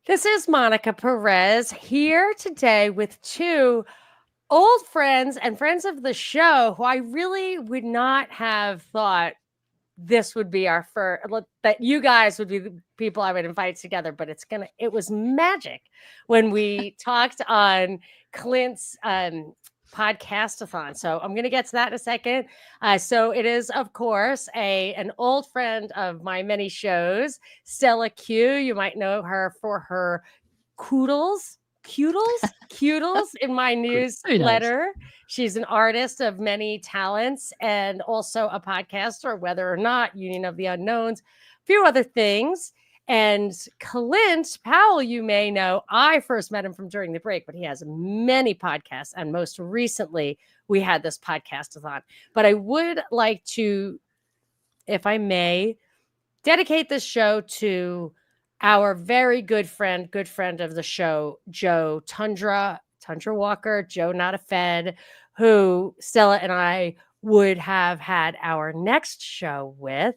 This is Monica Perez here today with two old friends and friends of the show who I really would not have thought this would be our first, that you guys would be the people I would invite together, but it was magic when we talked on Clint's podcastathon. So I'm going to get to that in a second. So it is, of course, an old friend of my many shows, Stella Q. You might know her for her cutles in my newsletter. She's an artist of many talents and also a podcaster, whether or not Union of the Unknowns, a few other things. And Clint Powell, you may know, I first met him from During the Break, but he has many podcasts. And most recently, we had this podcastathon. But I would like to, if I may, dedicate this show to our very good friend of the show, Joe Tundra Walker, Joe Not a Fed, who Stella and I would have had our next show with.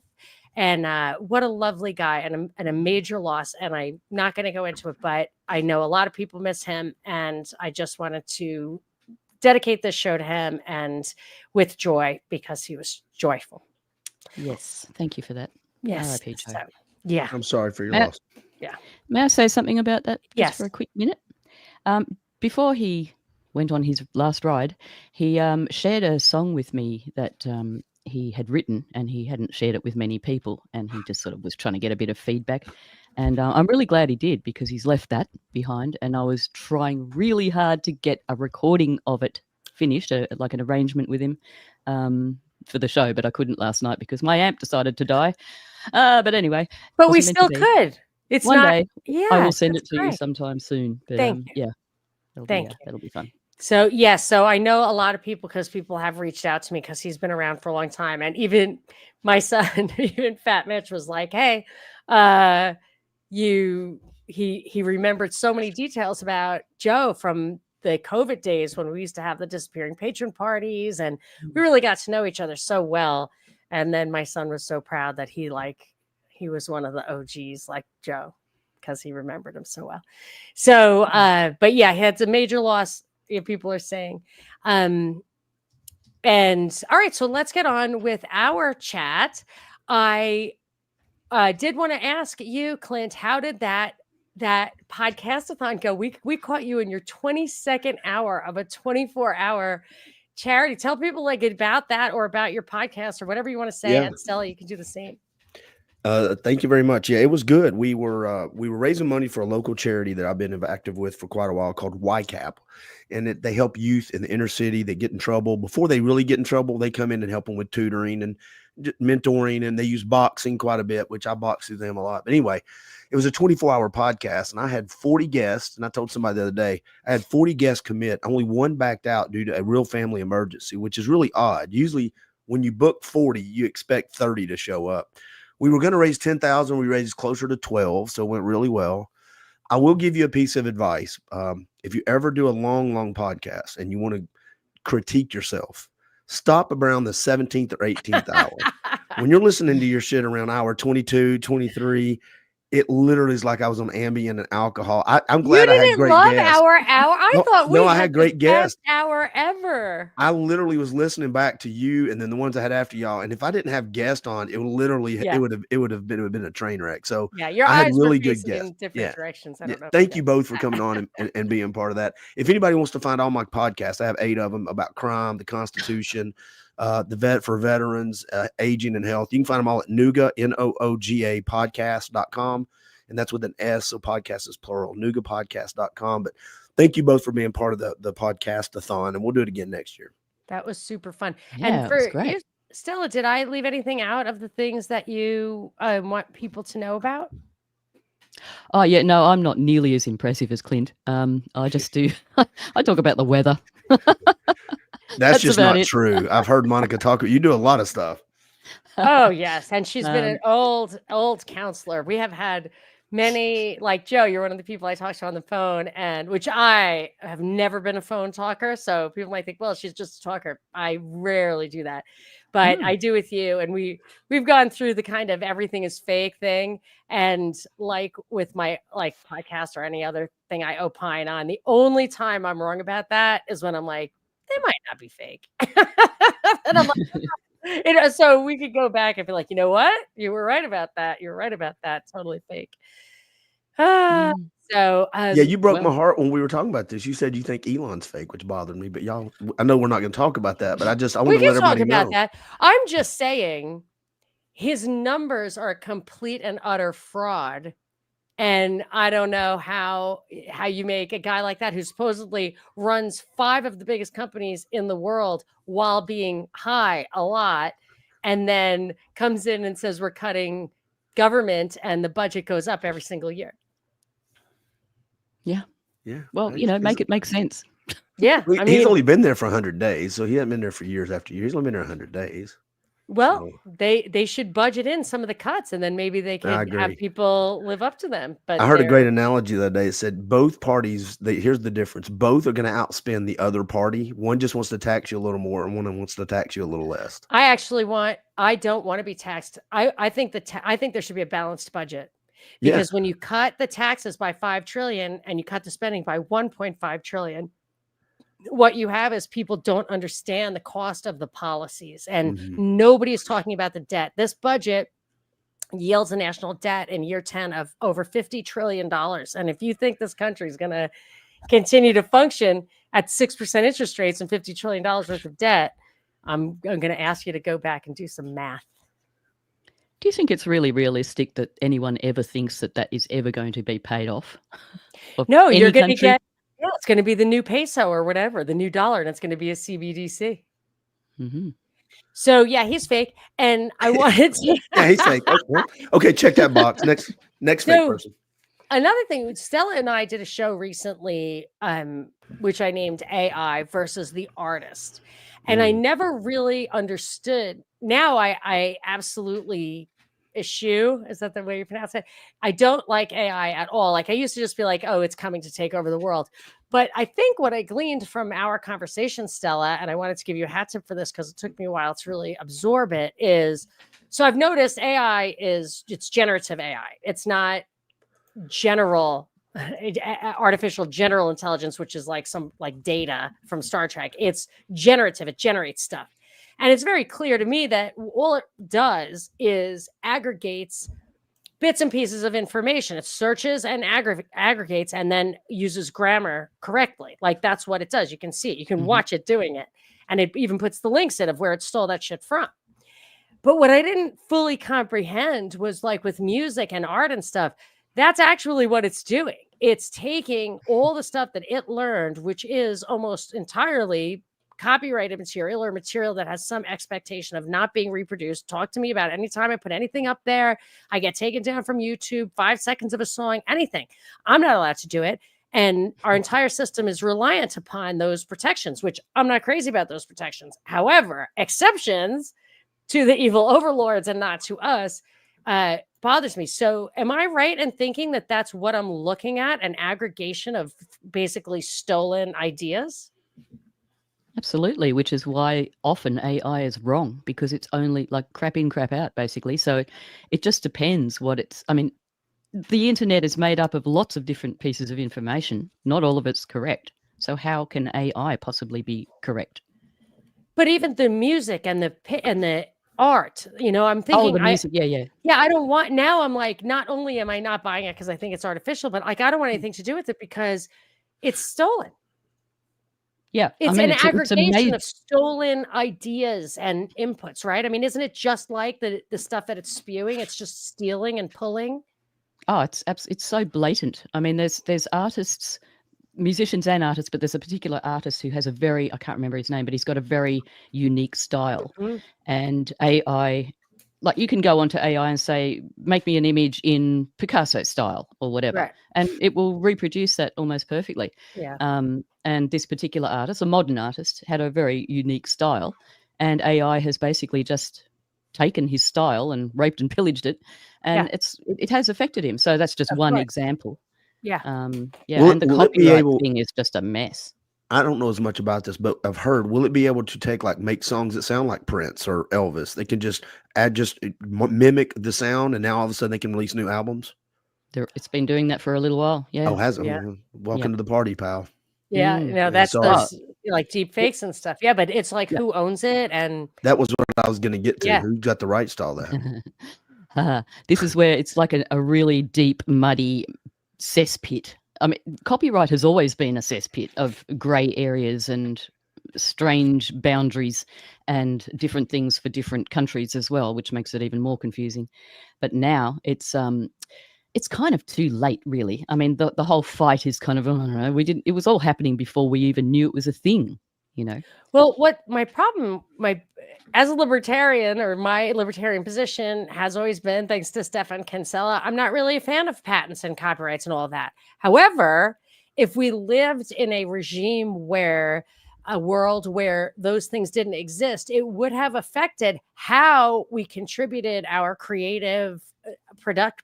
And what a lovely guy and a major loss. And I'm not going to go into it, but I know a lot of people miss him. And I just wanted to dedicate this show to him and with joy because he was joyful. Yes. Thank you for that. Yes. So, yeah. I'm sorry for your loss. Yeah. May I say something about that yes. for a quick minute? Before he went on his last ride, he shared a song with me that he had written, and he hadn't shared it with many people, and he just sort of was trying to get a bit of feedback. And I'm really glad he did, because he's left that behind, and I was trying really hard to get a recording of it finished, like an arrangement with him for the show, but I couldn't last night because my amp decided to die. But anyway. But we still could. It's One not, day, yeah, I will send it to great. you sometime soon. But, Thank you. Yeah, that'll be fun. So, yes. So I know a lot of people, because people have reached out to me because he's been around for a long time. And even my son, even Fat Mitch, was like, hey, he remembered so many details about Joe from the COVID days when we used to have the disappearing patron parties. And we really got to know each other so well. And then my son was so proud that he was one of the OGs like Joe, because he remembered him so well. So, but yeah, he had a major loss. People are saying. And all right, so let's get on with our chat. I did want to ask you, Clint, how did that podcastathon go? We caught you in your 22nd hour of a 24-hour charity. Tell people about that, or about your podcast, or whatever you want to say. Yeah. And Stella, you can do the same. Thank you very much. Yeah, it was good. We were raising money for a local charity that I've been active with for quite a while, called YCAP, and they help youth in the inner city that get in trouble. Before they really get in trouble, they come in and help them with tutoring and mentoring, and they use boxing quite a bit, which I box with them a lot. But anyway, it was a 24-hour podcast, and I had 40 guests, and I told somebody the other day, I had 40 guests commit. Only one backed out due to a real family emergency, which is really odd. Usually when you book 40, you expect 30 to show up. We were going to raise 10,000. We raised closer to 12, so it went really well. I will give you a piece of advice. If you ever do a long podcast and you want to critique yourself, stop around the 17th or 18th hour. When you're listening to your shit around hour 22, 23, it literally is like I was on Ambien and alcohol. I'm glad I had great guests. Our hour. I had great guests. Best hour ever. I literally was listening back to you, and then the ones I had after y'all. And if I didn't have guests on, it would literally it would have been a train wreck. So yeah, your I eyes had really were good guests. In different directions. I don't know. Thank you both for coming on and being part of that. If anybody wants to find all my podcasts, I have 8 of them about crime, the Constitution, the vet for veterans, aging and health. You can find them all at Nooga, Nooga podcast.com. And that's with an S, so podcast is plural, noogapodcast.com. But thank you both for being part of the podcast-a-thon, and we'll do it again next year. That was super fun. And Yeah, it was for you, great. Stella, did I leave anything out of the things that you want people to know about? Oh yeah, no, I'm not nearly as impressive as Clint. I just do. I talk about the weather. That's That's just about not it. true. I've heard Monica talk. You do a lot of stuff. Oh, yes, and she's been an Um, old counselor. We have had many like Joe, you're one of the people I talk to on the phone, and which I have never been a phone talker, so people might think, "Well, she's just a talker." I rarely do that, but mm, I do with you, and we've gone through the kind of everything is fake thing, and like with my like podcast or any other thing I opine on, the only time I'm wrong about that is when I'm like, "They might not be fake." And I'm so we could go back and be like, "You know what? You were right about that. You were right about that. Totally fake." Ah, mm, so, Yeah, you broke my well, heart when we were talking about this. You said you think Elon's fake, which bothered me. But y'all, I know we're not going to talk about that. But I want we to let can talk everybody about know. that. I'm just saying his numbers are a complete and utter fraud, and I don't know how you make a guy like that who supposedly runs 5 of the biggest companies in the world while being high a lot, and then comes in and says, "We're cutting government," and the budget goes up every single year. yeah. Yeah, Well, you know, make it make sense. Yeah, I he's mean, only been there for 100 days, so he hasn't been there for years after years. He's only been there 100 days. well, So they should budget in some of the cuts, and then maybe they I could have agree. people live up to them, but I heard a they're great analogy the other day. It said both parties, here's the difference. Both are going to outspend the other party. One just wants to tax you a little more, and one wants to tax you a little less. I don't wanna be taxed. I think I think there should be a balanced budget, Yeah. because when you cut the taxes by 5 trillion and you cut the spending by 1.5 trillion, what you have is people don't understand the cost of the policies, and Mhm. nobody is talking about the debt. This budget yields a national debt in year 10 of over $50 trillion. And if you think this country is going to continue to function at 6% interest rates and $50 trillion worth of debt, I'm going to ask you to go back and do some math. Do you think it's really realistic that anyone ever thinks that that is ever going to be paid off? Of No, you're any going to country? yeah, it's going to be the new peso or whatever, the new dollar, and it's going to be a CBDC. Hmm. So yeah, he's fake. And I wanted to. Yeah, he's fake. Okay, check that box. Next fake So person. another thing, Stella and I did a show recently, which I named AI versus the artist. And I Mm. never really understood. Now I absolutely eschew. Is that the way you pronounce it? I don't like AI at all. Like I used to just be like, oh, it's coming to take over the world. But I think what I gleaned from our conversation, Stella, and I wanted to give you a hat tip for this because it took me a while to really absorb it, is so I've noticed it's generative AI. It's not general artificial general intelligence, which is like some like data from Star Trek. It's generative, it generates stuff. And it's very clear to me that all it does is aggregates bits and pieces of information. It searches and aggregates and then uses grammar correctly. Like that's what it does. You can see it, you can watch it doing it. And it even puts the links in of where it stole that shit from. But what I didn't fully comprehend was like with music and art and stuff, that's actually what it's doing. It's taking all the stuff that it learned, which is almost entirely copyrighted material or material that has some expectation of not being reproduced. Talk to me about it. Anytime I put anything up there, I get taken down from YouTube, 5 seconds of a song, anything. I'm not allowed to do it. And our entire system is reliant upon those protections, which I'm not crazy about those protections. However, exceptions to the evil overlords and not to us bothers me. So am I right in thinking that that's what I'm looking at, an aggregation of basically stolen ideas? Absolutely, which is why often AI is wrong because it's only like crap in, crap out, basically. So it just depends what it's. I mean, the internet is made up of lots of different pieces of information. Not all of it's correct. So how can AI possibly be correct? But even the music and the art, I'm Oh, thinking, the music. Yeah, yeah. yeah, I don't want. Now I'm like, not only am I not buying it because I think it's artificial, but like I don't want anything to do with it because it's stolen. Yeah, I It's mean, an it's a aggregation made. of stolen ideas and inputs, right? I mean, isn't it just like the stuff that it's spewing? It's just stealing and pulling. Oh, it's so blatant. I mean, there's artists musicians and artists, but there's a particular artist who has I can't remember his name, but he's got a very unique style. Mhm. And AI, like you can go onto AI and say, make me an image in Picasso style or whatever, Right. and it will reproduce that almost perfectly. Yeah. And this particular artist, a modern artist, had a very unique style, and AI has basically just taken his style and raped and pillaged it, and it has affected him. So that's just Of one course. example. Yeah. Yeah, Will and the will it be copyright able thing is just a mess. I don't know as much about this, but I've heard, will it be able to take make songs that sound like Prince or Elvis? They can just mimic the sound, and now all of a sudden they can release new albums? It's been doing that for a little while. Yeah. Oh, has it? Yeah. Welcome to the party, pal. Yeah. Mm. No, Yeah, that's sorry. those like deep fakes and stuff. Yeah, but it's like Yeah. who owns it? And That was what I was going to get to. Yeah. Who's got the rights to all that? This is where it's like a really deep, muddy cesspit. I mean, copyright has always been a cesspit of grey areas and strange boundaries and different things for different countries as well, which makes it even more confusing. But now it's kind of too late, really. I mean, the whole fight is kind of, I don't know, it was all happening before we even knew it was a thing, you know? Well, what my problem, as a libertarian, or my libertarian position has always been, thanks to Stefan Kinsella, I'm not really a fan of patents and copyrights and all of that. However, if we lived in a world where those things didn't exist, it would have affected how we contributed our creative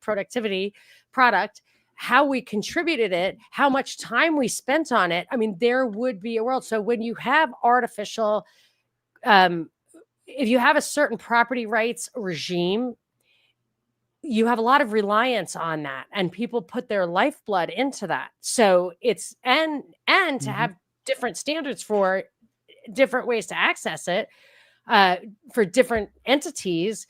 productivity product, how we contributed it, how much time we spent on it. I mean, there would be a world. So when you have artificial, if you have a certain property rights regime, you have a lot of reliance on that, and people put their lifeblood into that. So it's and to have different standards for different ways to access it for different entities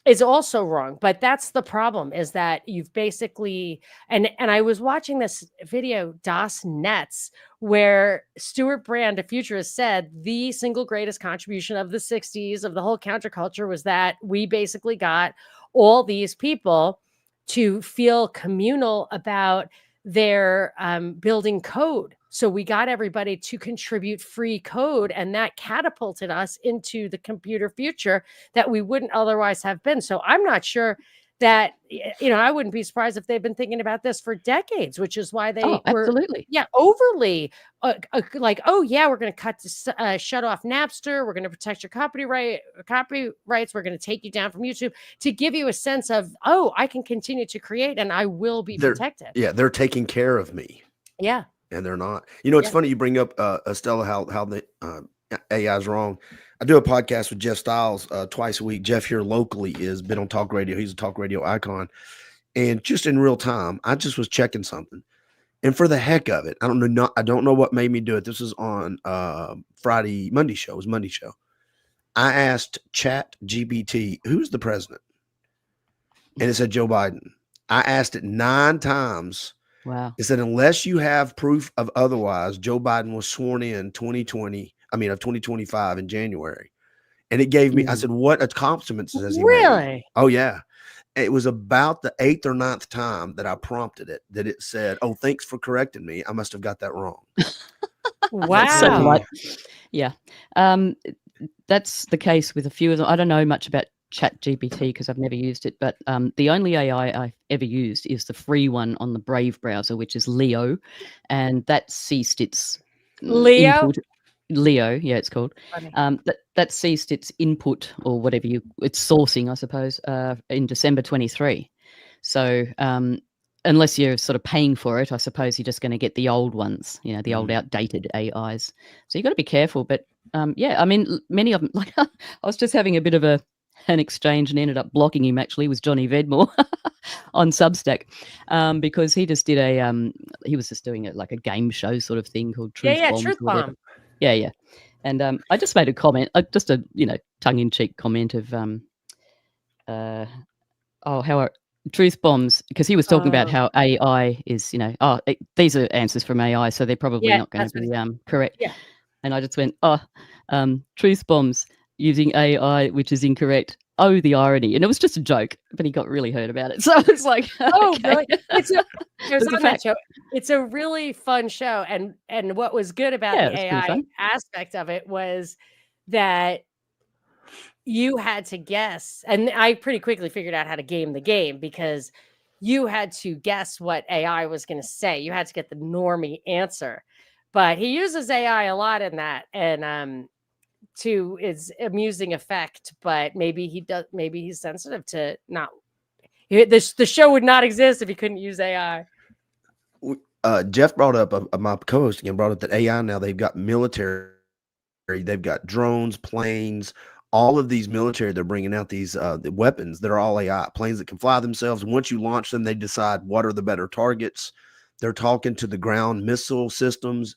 is also wrong. But that's the problem, is that you've basically, and I was watching this video, Das Nets, where Stuart Brand, a futurist, said the single greatest contribution of the 60s of the whole counterculture was that we basically got all these people to feel communal about their building code. So we got everybody to contribute free code, and that catapulted us into the computer future that we wouldn't otherwise have been. So I'm not sure that, I wouldn't be surprised if they've been thinking about this for decades, which is why they were absolutely. overly like, oh yeah, we're going to shut off Napster. We're going to protect your copyrights. We're going to take you down from YouTube, to give you a sense of, oh, I can continue to create and I will be protected. Yeah, they're taking care of me. Yeah. And they're not. It's funny you bring up Stella, how the AI is wrong. I do a podcast with Jeff Stiles twice a week. Jeff here locally has been on talk radio. He's a talk radio icon. And just in real time, I just was checking something. And for the heck of it, I don't know what made me do it. This was on Monday show. It was Monday show. I asked Chat GPT, who's the president? And it said Joe Biden. I asked it 9 times. Wow. It said, unless you have proof of otherwise, Joe Biden was sworn in 2025 in January. And it gave me, I said, what accomplishments has he made? Really? Oh, yeah. It was about the 8th or 9th time that I prompted it, that it said, oh, thanks for correcting me. I must have got that wrong. Wow. Yeah. That's the case with a few of them. I don't know much about Chat GPT because I've never used it, but the only AI I've ever used is the free one on the Brave browser, which is Leo, and that ceased its input. Leo, yeah, it's called. That ceased its input, or whatever its sourcing, I suppose, in December 23. So unless you're sort of paying for it, I suppose you're just going to get the old ones, the old outdated AIs. So you've got to be careful. But yeah, I mean, many of them, like I was just having a bit of an exchange and ended up blocking him, actually, was Johnny Vedmore on Substack, because he just did he was just doing like a game show sort of thing called Truth Bomb. Truth Bomb. Yeah. And I just made a comment, just a tongue-in-cheek comment of how truth bombs, because he was talking about how AI is, these are answers from AI, so they're probably not going to be correct. Yeah. And I just went, truth bombs using AI, which is incorrect. oh, the irony. And it was just a joke, but he got really hurt about it. So it's like, Oh, okay. really? I was It's a on that fact. show. It's a really fun show, and what was good about Yeah, the it's pretty AI fun. aspect of it was that you had to guess, and I pretty quickly figured out how to game the game because you had to guess what AI was going to say. You had to get the normie answer, but he uses AI a lot in that, and to its amusing effect. But maybe he does. Maybe he's sensitive to not. The show would not exist if he couldn't use AI. Jeff brought up my co-host again brought up that AI now they've got military, they've got drones, planes, all of these military. They're bringing out these the weapons that are all AI planes that can fly themselves. Once you launch them, they decide what are the better targets. They're talking to the ground missile systems,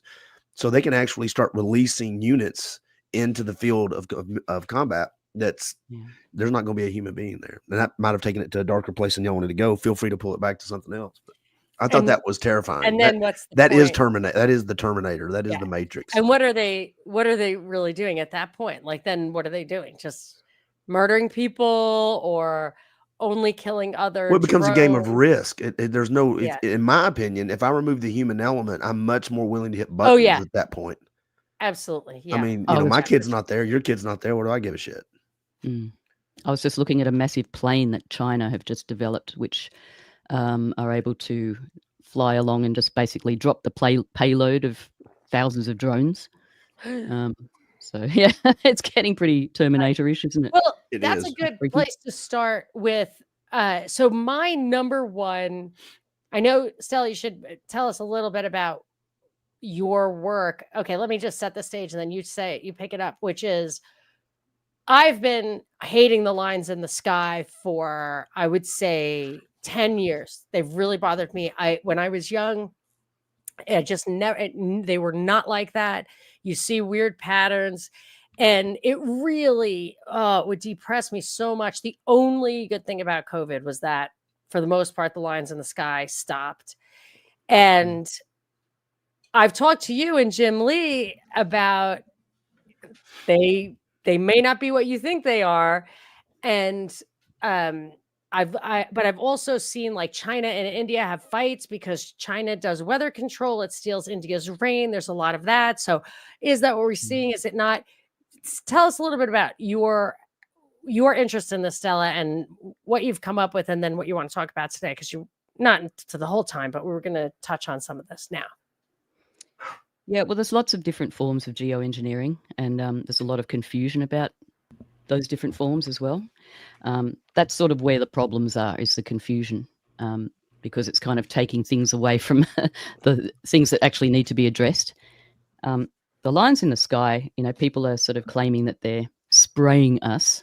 so they can actually start releasing units into the field of combat. That's Yeah. there's not going to be a human being there, and that might have taken it to a darker place than y'all wanted to go. Feel free to pull it back to something else. But I thought And that was terrifying. and then what's the That is point? Terminator. That is the Terminator. That is Yeah. the Matrix. And what are they really doing at that point? Like, then what are they doing? Just murdering people or only killing other Well, it becomes a game of drones? risk. There's no, Yeah. in my opinion, if I remove the human element, I'm much more willing to hit Oh, buttons yeah. at that point. Absolutely. Yeah. I mean, Oh, my it's- kid's not there. Your kid's not there. What do I give a shit? Mm. I was just looking at a massive plane that China have just developed, which are able to fly along and just basically drop the payload of thousands of drones. So yeah, it's getting pretty Terminator-ish, isn't it? Well, It that's a is. good Freaky. place to start with. So my number one, I know, Stella, you should tell us a little bit about your work. Okay, let me just set the stage and then you pick it up, which is I've been hating the lines in the sky for, I would say, 10 years. They've really bothered me. When I was young, it just never, they were not like that. You see weird patterns, and it really would depress me so much. The only good thing about COVID was that, for the most part, the lines in the sky stopped. And I've talked to you and Jim Lee about they may not be what you think they are, and but I've also seen like China and India have fights because China does weather control. It steals India's rain. There's a lot of that. So is that what we're seeing? Is it not? Tell us a little bit about your interest in this, Stella, and what you've come up with, and then what you want to talk about today, because you not to the whole time, but we were going to touch on some of this now. Yeah, well, there's lots of different forms of geoengineering, and there's a lot of confusion about those different forms as well. That's sort of where the problems are, is the confusion, because it's kind of taking things away from the things that actually need to be addressed. The lines in the sky, people are sort of claiming that they're spraying us.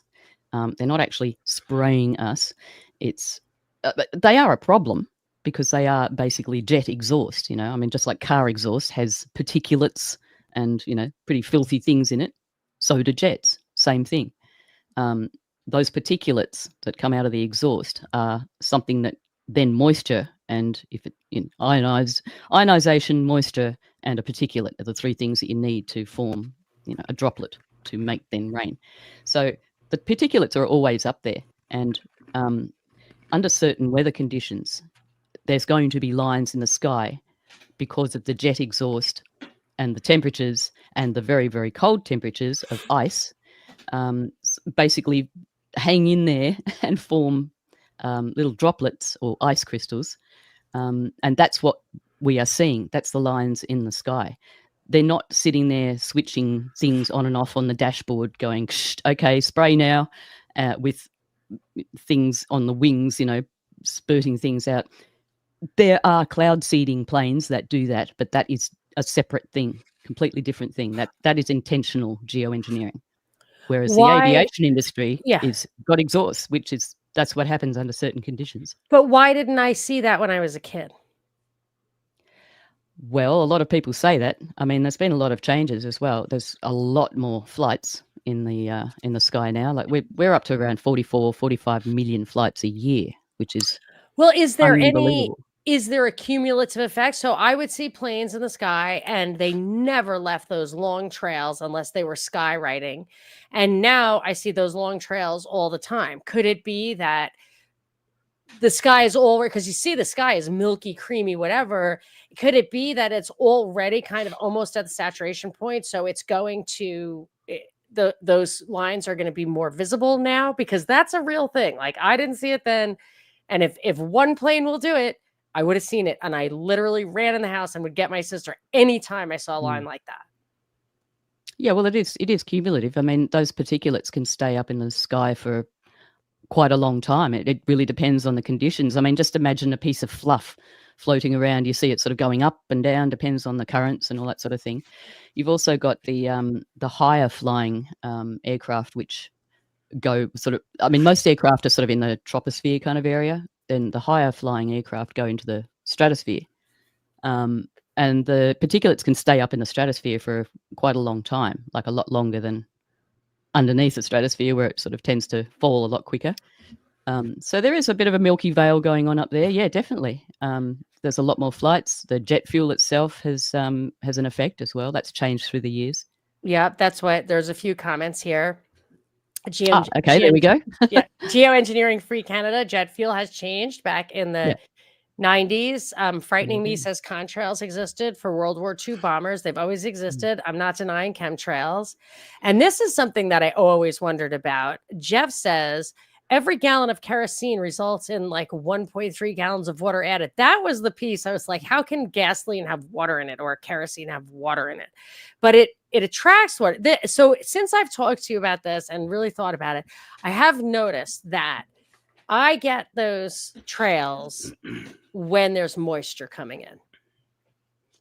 They're not actually spraying us. They are a problem, because they are basically jet exhaust, just like car exhaust has particulates and, pretty filthy things in it. So do jets, same thing. Those particulates that come out of the exhaust are something that then moisture, and if it in ionization, moisture, and a particulate are the three things that you need to form, a droplet to make then rain. So the particulates are always up there, and under certain weather conditions, there's going to be lines in the sky because of the jet exhaust and the temperatures and the very, very cold temperatures of ice, basically hang in there and form little droplets or ice crystals. And that's what we are seeing. That's the lines in the sky. They're not sitting there switching things on and off on the dashboard going, okay, spray now, with things on the wings, spurting things out. There are cloud seeding planes that do that, but that is a separate thing, completely different thing. That is intentional geoengineering. Whereas the aviation industry is got exhaust, that's what happens under certain conditions. But why didn't I see that when I was a kid? Well, a lot of people say that. I mean, there's been a lot of changes as well. There's a lot more flights in the sky now. Like we're up to around 45 million flights a year, which is well. Is there is there a cumulative effect? So I would see planes in the sky and they never left those long trails unless they were skywriting. And now I see those long trails all the time. Could it be that the sky is already, because you see the sky is milky, creamy, whatever. Could it be that it's already kind of almost at the saturation point? So it's going to, those lines are going to be more visible now, because that's a real thing. Like I didn't see it then. And if one plane will do it, I would have seen it. And I literally ran in the house and would get my sister anytime I saw a line like that. Yeah, well, it is cumulative. I mean, those particulates can stay up in the sky for quite a long time. It really depends on the conditions. I mean, just imagine a piece of fluff floating around. You see it sort of going up and down, depends on the currents and all that sort of thing. You've also got the higher flying aircraft, which go sort of, I mean, most aircraft are sort of in the troposphere kind of area. Then the higher flying aircraft go into the stratosphere. And the particulates can stay up in the stratosphere for quite a long time, like a lot longer than underneath the stratosphere, where it sort of tends to fall a lot quicker. So there is a bit of a Milky Veil going on up there. Yeah, definitely. There's a lot more flights. The jet fuel itself has an effect as well. That's changed through the years. Yeah, that's what, there's a few comments here. Okay, there we go. Yeah, Geoengineering Free Canada, jet fuel has changed back in the 90s. Frightening Me says contrails existed for World War II bombers. They've always existed. I'm not denying chemtrails. And this is something that I always wondered about. Jeff says every gallon of kerosene results in like 1.3 gallons of water added. That was the piece. I was like, how can gasoline have water in it or kerosene have water in it? But it attracts water. So since I've talked to you about this and really thought about it, I have noticed that I get those trails when there's moisture coming in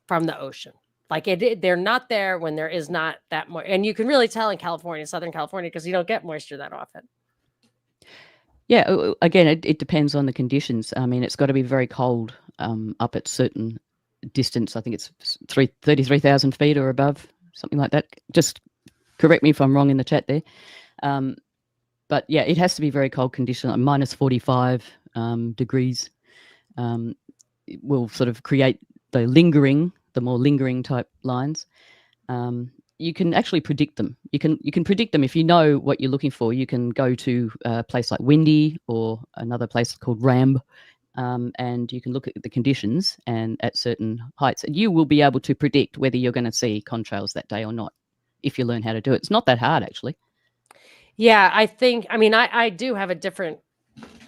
from the ocean. Like they're not there when there is not that much. And you can really tell in California, Southern California, because you don't get moisture that often. Yeah, again, it depends on the conditions. I mean, it's got to be very cold up at certain distance. I think it's 33,000 feet or above, something like that. Just correct me if I'm wrong in the chat there. But yeah, it has to be very cold condition, like minus 45 degrees. It will sort of create the more lingering type lines. You can actually predict them. You can predict them if you know what you're looking for. You can go to a place like Windy or another place called Ramb, and you can look at the conditions and at certain heights, and you will be able to predict whether you're going to see contrails that day or not if you learn how to do it. It's not that hard, actually. Yeah, I do have a different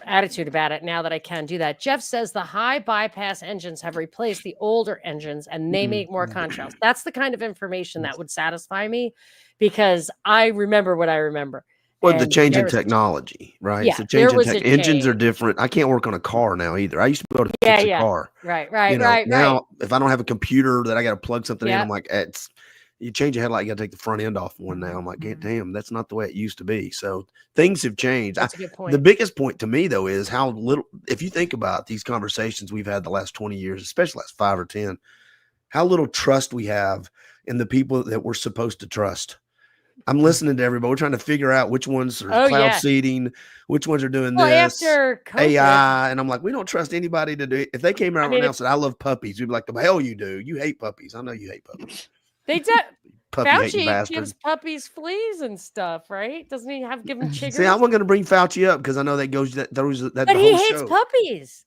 attitude about it now that I can do that. Jeff says the high bypass engines have replaced the older engines and they make more contrails. That's the kind of information that would satisfy me, because I remember what I remember. Well, the change in technology, right? Yeah, it's a change in tech. Engines are different. I can't work on a car now either. I used to be able to fix a car. Right. Now, if I don't have a computer that I got to plug something in, I'm like, you change a headlight, you got to take the front end off one now. I'm like, damn, that's not the way it used to be. So things have changed. That's a good point. The biggest point to me, though, is how little, if you think about these conversations we've had the last 20 years, especially last 5 or 10, how little trust we have in the people that we're supposed to trust. I'm listening to everybody. We're trying to figure out which ones are cloud seeding, which ones are doing this, after COVID, AI. And I'm like, we don't trust anybody to do it. If they came out right now and said, I love puppies, we'd be like, the hell you do. You hate puppies. I know you hate puppies. They do. Fauci gives puppies fleas and stuff, right? Doesn't he have given chiggers? See, I wasn't going to bring Fauci up because I know that goes that those that. But he hates puppies.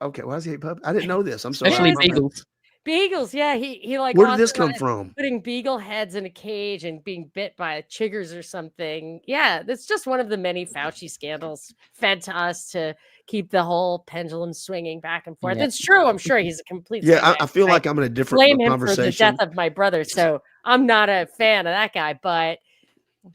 Okay, why does he hate puppies? I didn't know this. I'm sorry. Especially beagles. Beagles, yeah. He like. Where did this come from? Putting beagle heads in a cage and being bit by chiggers or something. Yeah, that's just one of the many Fauci scandals fed to us to keep the whole pendulum swinging back and forth. Yeah. It's true. I'm sure he's a complete. I feel like I'm in a different blame conversation. Him for the death of my brother, so I'm not a fan of that guy. But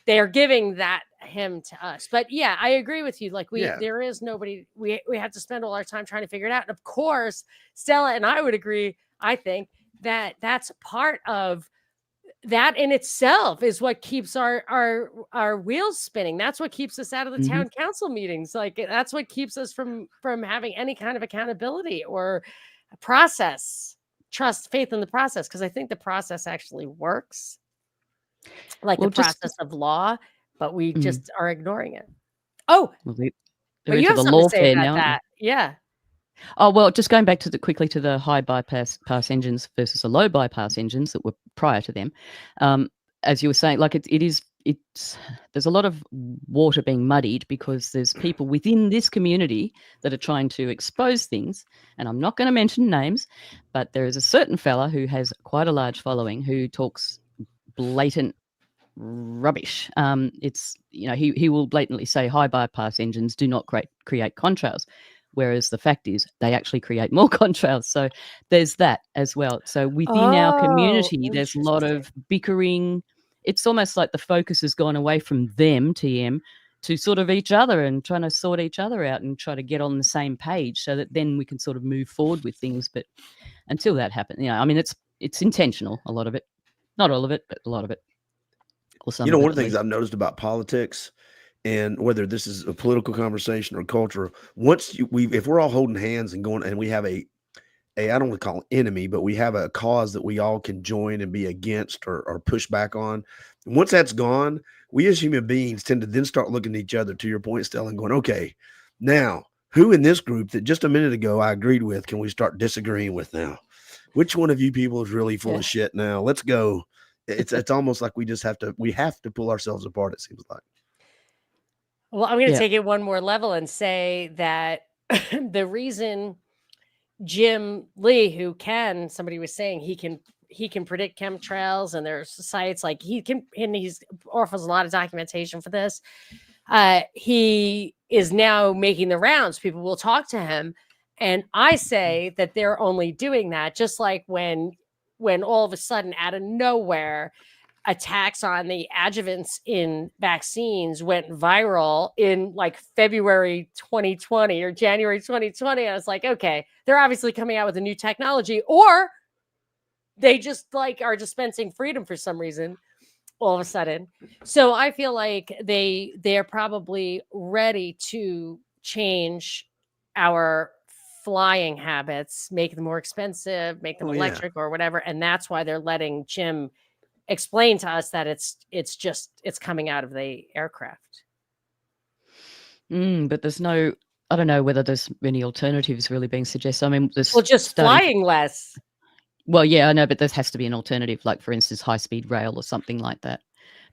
they're giving him to us. But yeah, I agree with you. Like there is nobody. We have to spend all our time trying to figure it out. And of course, Stella and I would agree. I think that that's part of that in itself is what keeps our wheels spinning. That's what keeps us out of the town council meetings. Like that's what keeps us from having any kind of accountability or process, trust, faith in the process. Because I think the process actually works, like the process of law, but we just are ignoring it. Oh, but you have something to say about that. Yeah. Oh, well, just going back to quickly to the high bypass engines versus the low bypass engines that were prior to them. As you were saying, like it's there's a lot of water being muddied because there's people within this community that are trying to expose things. And I'm not going to mention names, but there is a certain fella who has quite a large following who talks blatant rubbish. It's, you know, he will blatantly say high bypass engines do not create contrails, whereas the fact is they actually create more contrails. So there's that as well. So within our Oh, community, there's a lot interesting. of bickering. It's almost like the focus has gone away from them, TM, to sort of each other and trying to sort each other out and try to get on the same page so that then we can sort of move forward with things. But until that happens, you know, I mean, it's intentional, a lot of it. Not all of it, but a lot of it. Or some You know, of it, one of at the things least. I've noticed about politics, and whether this is a political conversation or culture, once if we're all holding hands and going, and we have a I don't want to call it enemy, but we have a cause that we all can join and be against or push back on. Once that's gone, we as human beings tend to then start looking at each other, to your point, Stella, and going, okay, now who in this group that just a minute ago I agreed with can we start disagreeing with now? Which one of you people is really full Yeah. of shit now? Let's go. It's almost like we have to pull ourselves apart, it seems like. Well, I'm going to Yeah. take it one more level and say that the reason Jim Lee, somebody was saying he can predict chemtrails, and there's sites like he can, and he's offers a lot of documentation for this. He is now making the rounds. People will talk to him, and I say that they're only doing that just like when all of a sudden out of nowhere attacks on the adjuvants in vaccines went viral in like February 2020 or January 2020. I was like, okay, they're obviously coming out with a new technology, or they just like are dispensing freedom for some reason all of a sudden. So I feel like they're probably ready to change our flying habits, make them more expensive, make them Oh yeah. electric or whatever. And that's why they're letting Jim explain to us that it's coming out of the aircraft. But there's no, I don't know whether there's any alternatives really being suggested. I mean, there's Well, just flying less. Well, yeah, I know, but there has to be an alternative, like for instance, high-speed rail or something like that.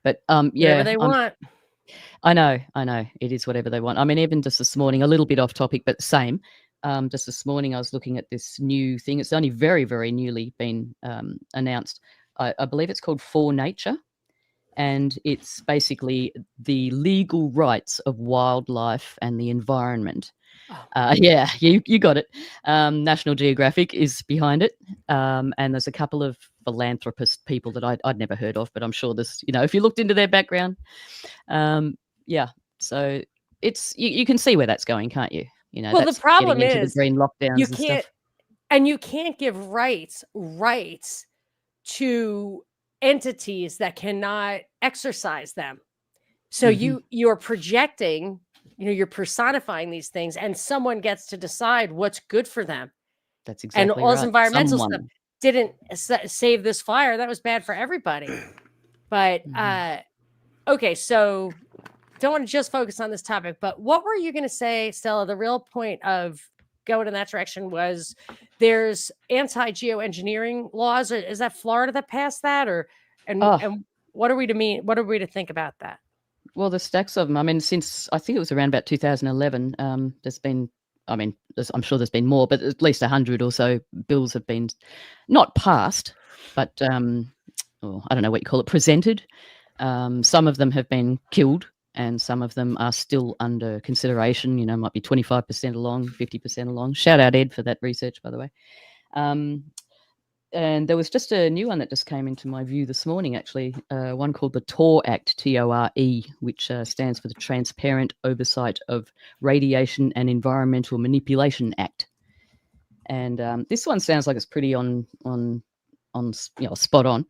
But Whatever yeah, they want. I know, it is whatever they want. I mean, even just this morning, a little bit off topic, but same. Just this morning, I was looking at this new thing. It's only very, very newly been announced. I believe it's called For Nature, and it's basically the legal rights of wildlife and the environment. Oh, Yeah, you got it. National Geographic is behind it, and there's a couple of philanthropist people that I'd never heard of, but I'm sure there's, you know, if you looked into their background, yeah. So it's you can see where that's going, can't you? You know, well, the that's getting problem into the is green you lockdowns and can't, stuff. and you can't give rights to entities that cannot exercise them. So Mhm. you're projecting, you're personifying these things, and someone gets to decide what's good for them. That's And exactly all this right. environmental stuff Someone. didn't save this fire. That was bad for everybody. But Mhm. okay, so don't want to just focus on this topic, but what were you going to say, Stella? The real point of going in that direction was there's anti-geoengineering laws. Or is that Florida that passed that, or Oh, and what are we to mean? What are we to think about that? well, there's stacks of them. I mean, since I think it was around about 2011, there's been, I mean, I'm sure there's been more, but at least 100 or so bills have been not passed, but I don't know what you call it, presented. Some of them have been killed, and some of them are still under consideration. You know, might be 25% along, 50% along. Shout out Ed for that research, by the way. And there was just a new one that just came into my view this morning, actually, one called the TOR Act, TORE, which stands for the Transparent Oversight of Radiation and Environmental Manipulation Act. And this one sounds like it's pretty on spot on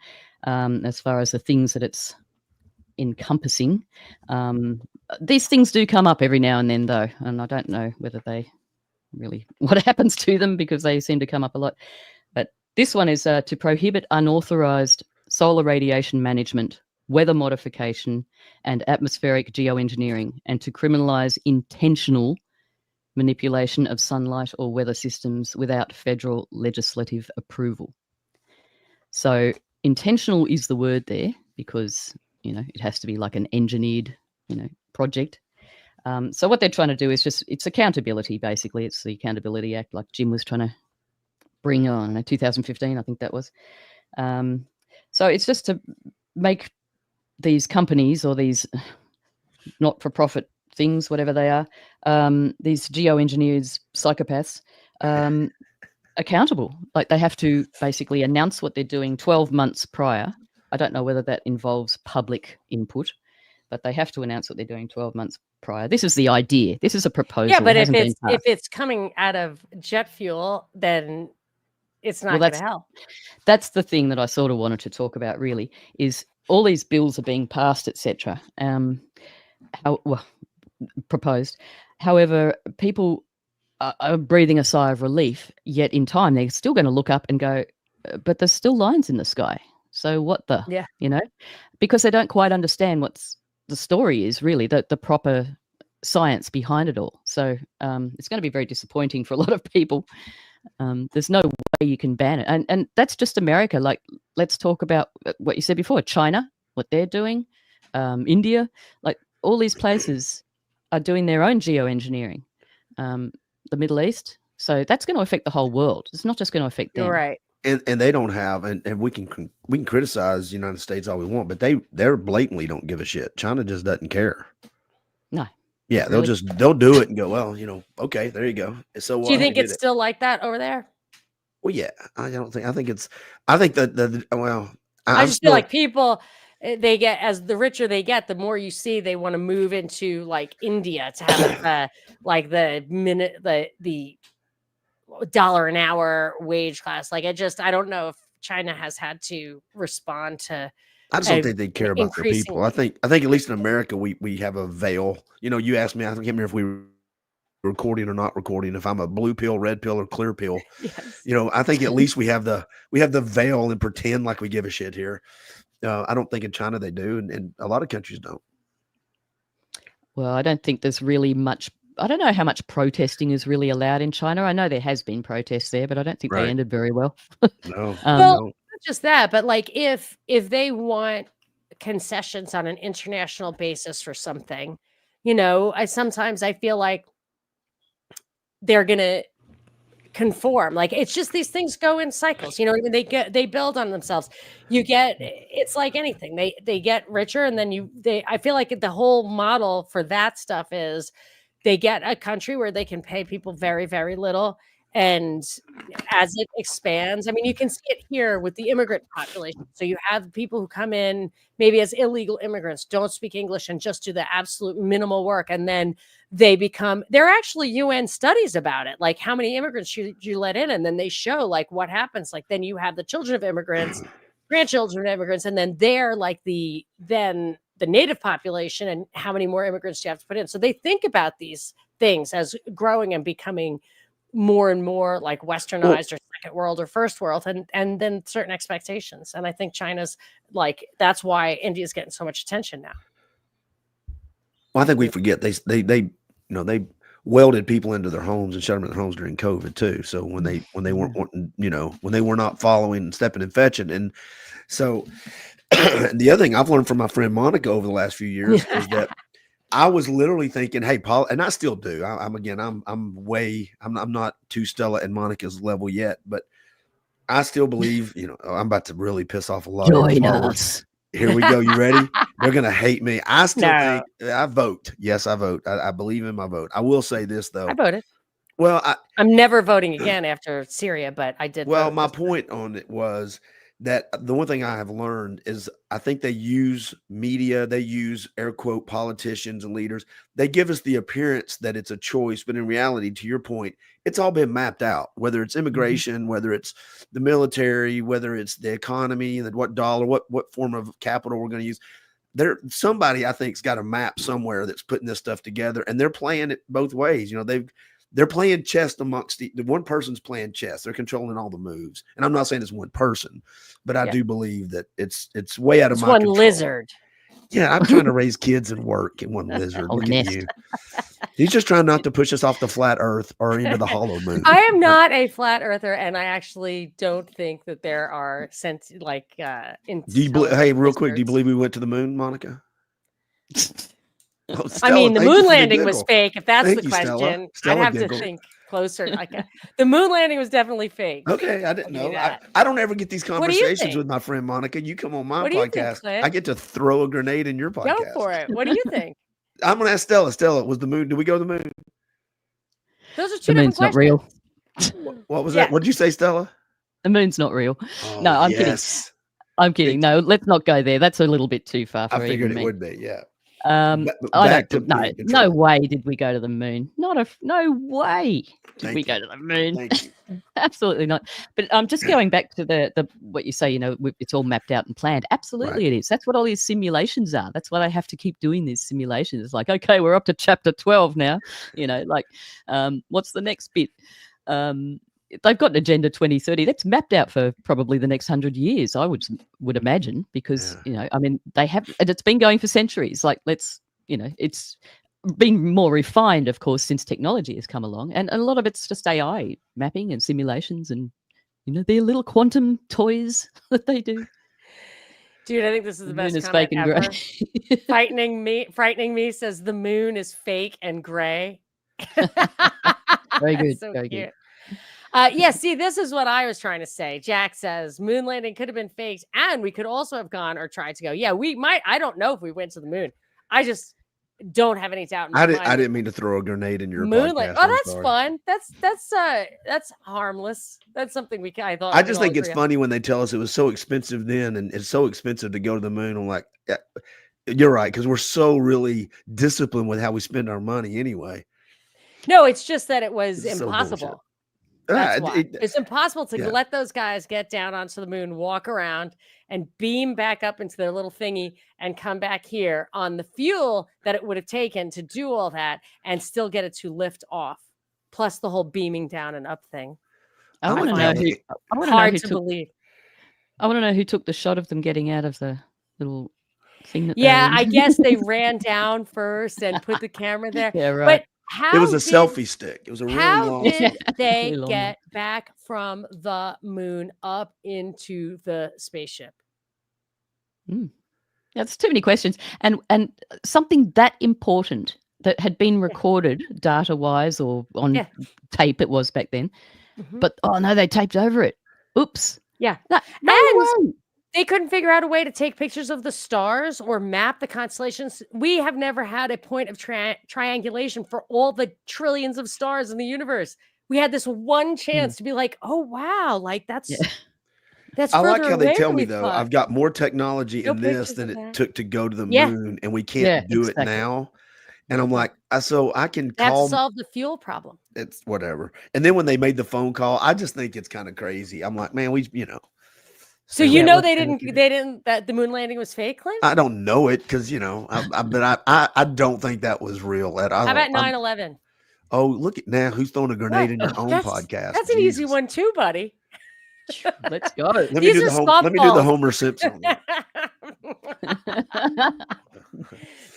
as far as the things that it's encompassing. These things do come up every now and then, though, and I don't know whether they really what happens to them because they seem to come up a lot. But this one is to prohibit unauthorized solar radiation management, weather modification, and atmospheric geoengineering, and to criminalize intentional manipulation of sunlight or weather systems without federal legislative approval. So intentional is the word there because, it has to be like an engineered, project. So what they're trying to do is it's accountability, basically. It's the Accountability Act, like Jim was trying to bring on, 2015, I think that was. So it's just to make these companies or these not-for-profit things, whatever they are, these geoengineers, psychopaths, accountable. Like they have to basically announce what they're doing 12 months prior. I don't know whether that involves public input, but they have to announce what they're doing 12 months prior. This is the idea. This is a proposal. Yeah, but it hasn't been if it's coming out of jet fuel, then it's not going to help. That's the thing that I sort of wanted to talk about. Really, is all these bills are being passed, etc. Proposed. However, people are breathing a sigh of relief. Yet in time, they're still going to look up and go, "But there's still lines in the sky. So what the?" Yeah. Because they don't quite understand what's the story is really the proper science behind it all. So it's going to be very disappointing for a lot of people. There's no way you can ban it, and that's just America. Like, let's talk about what you said before: China, what they're doing, India, like all these places are doing their own geoengineering. The Middle East, so that's going to affect the whole world. It's not just going to affect them. You're right. And they don't have, and we can criticize the United States all we want, but they blatantly don't give a shit. China just doesn't care. No. Yeah, really. they'll do it and go, well, okay, there you go. So do you think it's still like that over there? Well, yeah, I think that I just feel like people, they get, as the richer they get, the more you see they want to move into like India to have like the $1 an hour wage class. Like I don't know if China has had to respond to. I just don't think they care about their people. I think at least in America we have a veil. You asked me, I can't remember if we were recording or not recording, if I'm a blue pill, red pill, or clear pill. Yes. I think at least we have the veil and pretend like we give a shit here. I don't think in China they do, and a lot of countries don't. Well, I don't think there's really much. I don't know how much protesting is really allowed in China. I know there has been protests there, but I don't think they ended very well. No. Well, not just that, but like if they want concessions on an international basis for something, sometimes I feel like they're gonna conform. Like it's just these things go in cycles. They build on themselves. It's like anything. They get richer, and then I feel like the whole model for that stuff is they get a country where they can pay people very, very little. And as it expands, I mean, you can see it here with the immigrant population. So you have people who come in maybe as illegal immigrants, don't speak English, and just do the absolute minimal work. And then there are actually UN studies about it, like how many immigrants you let in. And then they show like what happens. Like then you have the children of immigrants, grandchildren of immigrants, and then they're like the native population, and how many more immigrants do you have to put in. So they think about these things as growing and becoming more and more like westernized or second world or first world, and then certain expectations. And I think China's like, that's why India's getting so much attention now. Well, I think we forget they welded people into their homes and shut them in their homes during COVID too. So when they weren't wanting, when they were not following and stepping and fetching. And so the other thing I've learned from my friend Monica over the last few years is that I was literally thinking, hey, Paul, and I still do. I'm not to Stella and Monica's level yet, but I still believe, I'm about to really piss off a lot of followers. Here we go. You ready? They're going to hate me. I still think I vote. Yes, I vote. I believe in my vote. I will say this though. I voted. Well, I'm never voting again after Syria, but I did. Well, my point on it was that the one thing I have learned is I think they use media, they use air quote politicians and leaders. They give us the appearance that it's a choice, but in reality, to your point, it's all been mapped out, whether it's immigration, whether it's the military, whether it's the economy, and what dollar, what form of capital we're going to use. Somebody I think's got a map somewhere that's putting this stuff together, and they're playing it both ways. They're playing chess amongst the one person's playing chess. They're controlling all the moves. And I'm not saying it's one person, but I do believe that it's way out of my control. One lizard. Yeah, I'm trying to raise kids and work and one lizard. Oh, Look nest. at you. He's just trying not to push us off the flat earth or into the hollow moon. I am not a flat earther, and I actually don't think that there are Hey, real quick, do you believe we went to the moon, Monica? Oh, I Stella, mean, the thank you moon for landing was giggle. fake. If that's Thank the you, Stella. question, Stella I'd have giggled. to think closer. The moon landing was definitely fake. Okay, I didn't I'll give you know. that. I don't ever get these What do you conversations think? with my friend Monica. You come on my What do you think, podcast. Clint? I get to throw a grenade in your podcast. Go for it. What do you think? I'm gonna ask Stella. Stella, was the moon? Did we go to the moon? Those are two The different moon's not questions. real. What was Yeah. that? What did you say, Stella? The moon's not real. Oh, No, I'm kidding. yes. I'm kidding. No, let's not go there. That's a little bit too far for I figured even it me. would be. Yeah. I Back don't. to No, being no controlled. way did we go to the moon. No way did Thank we you. go to the moon. Thank you. Absolutely not. But just going back to the what you say, it's all mapped out and planned. Absolutely, Right. it is. That's what all these simulations are. That's why they have to keep doing these simulations. It's like, okay, we're up to chapter 12 now. What's the next bit? They've got an Agenda 2030 that's mapped out for probably the next 100 years, I would imagine, because they have, and it's been going for centuries. Like, it's been more refined, of course, since technology has come along, and a lot of it's just AI mapping and simulations, and their little quantum toys that they do. Dude, I think this is the best moon is comment fake and ever. grey. Frightening me says the moon is fake and gray. Very good. So very cute. good. See, this is what I was trying to say. Jack says moon landing could have been faked, and we could also have gone or tried to go. Yeah, we might. I don't know if we went to the moon. I just don't have any doubt in my mind. I didn't mean to throw a grenade in your moon podcast. landing. Oh, I'm that's sorry. fun. That's harmless. That's something I thought. I just think it's funny when they tell us it was so expensive then, and it's so expensive to go to the moon. I'm like, yeah, you're right, because we're so really disciplined with how we spend our money anyway. No, it's just that it was It's so impossible. bullshit. That's why. It's impossible to yeah. let those guys get down onto the moon, walk around, and beam back up into their little thingy and come back here on the fuel that it would have taken to do all that and still get it to lift off. Plus the whole beaming down and up thing. I want to know who. I want to know Hard who to took. believe. I want to know who took the shot of them getting out of the little thing that. Yeah, they were in. I guess they ran down first and put the camera there. Yeah, right. But how it was a selfie stick. It was a really How long. did they Really long get back from the moon up into the spaceship? That's too many questions, and something that important that had been recorded data wise or on tape. It was back then, but oh no, they taped over it. Oops. Yeah. No way. They couldn't figure out a way to take pictures of the stars or map the constellations. We have never had a point of triangulation for all the trillions of stars in the universe. We had this one chance to be like, oh, wow, like that's I like how they away tell than me we though, thought. I've got more technology No in this pictures than of it that. took to go to the Yeah. moon, and we can't do it now. And I'm like, so I can They have to call. solve the fuel problem. It's whatever. And then when they made the phone call, I just think it's kind of crazy. I'm like, man, So they didn't that the moon landing was fake, Clint? I don't know it because but I don't think that was real at all. How about 9/11? Oh, look at now who's throwing a grenade in your own podcast. That's an easy one too, buddy. Let's go. Let me do the Homer Simpson.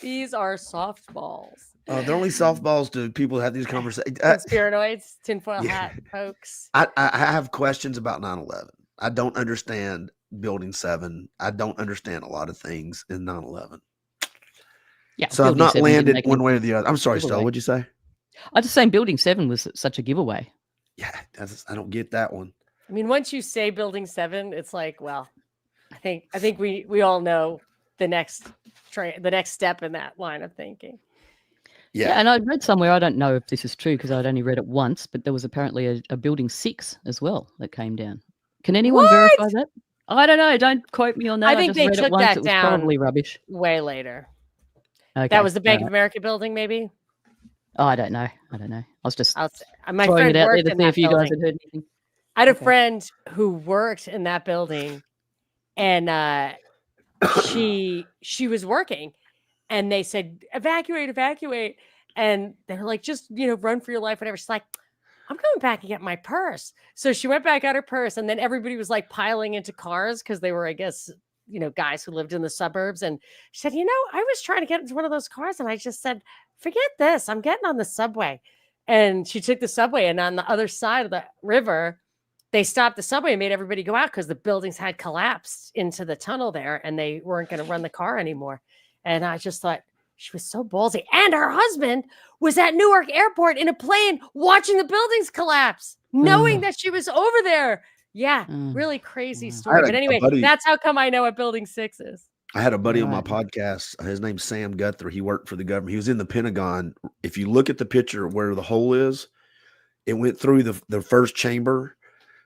These are softballs. They're only softballs to people who have these conversations. Conspiranoids, tinfoil hat folks. I have questions about 9/11. I don't understand Building 7. I don't understand a lot of things in 9/11. Yeah. So I've not landed one way or the other. I'm sorry, Stella. What'd you say? I just saying Building 7 was such a giveaway. Yeah, I don't get that one. I mean, once you say Building 7, it's like, well, I think we all know the next step in that line of thinking. Yeah, and I read somewhere, I don't know if this is true because I'd only read it once, but there was apparently a Building 6 as well that came down. Can anyone verify that? I don't know. Don't quote me on that. I think they took that down probably rubbish. Way later. Okay. That was the Bank of America building, maybe? Oh, I don't know. I was just my throwing friend it out worked there to in see that if you guys building. had heard anything. I had a friend who worked in that building, and she was working, and they said, evacuate. And they're like, just, run for your life, whatever. She's like, I'm going back and get my purse. So she went back, got her purse, and then everybody was like piling into cars because they were, I guess, guys who lived in the suburbs. And she said, I was trying to get into one of those cars and I just said, forget this. I'm getting on the subway. And she took the subway, and on the other side of the river, they stopped the subway and made everybody go out because the buildings had collapsed into the tunnel there and they weren't going to run the car anymore. And I just thought she was so ballsy. And her husband was at Newark Airport in a plane watching the buildings collapse, knowing that she was over there. Yeah, really crazy story. But anyway, that's how come I know what Building 6 is. I had a buddy on my podcast. His name's Sam Guthrie. He worked for the government. He was in the Pentagon. If you look at the picture where the hole is, it went through the first chamber,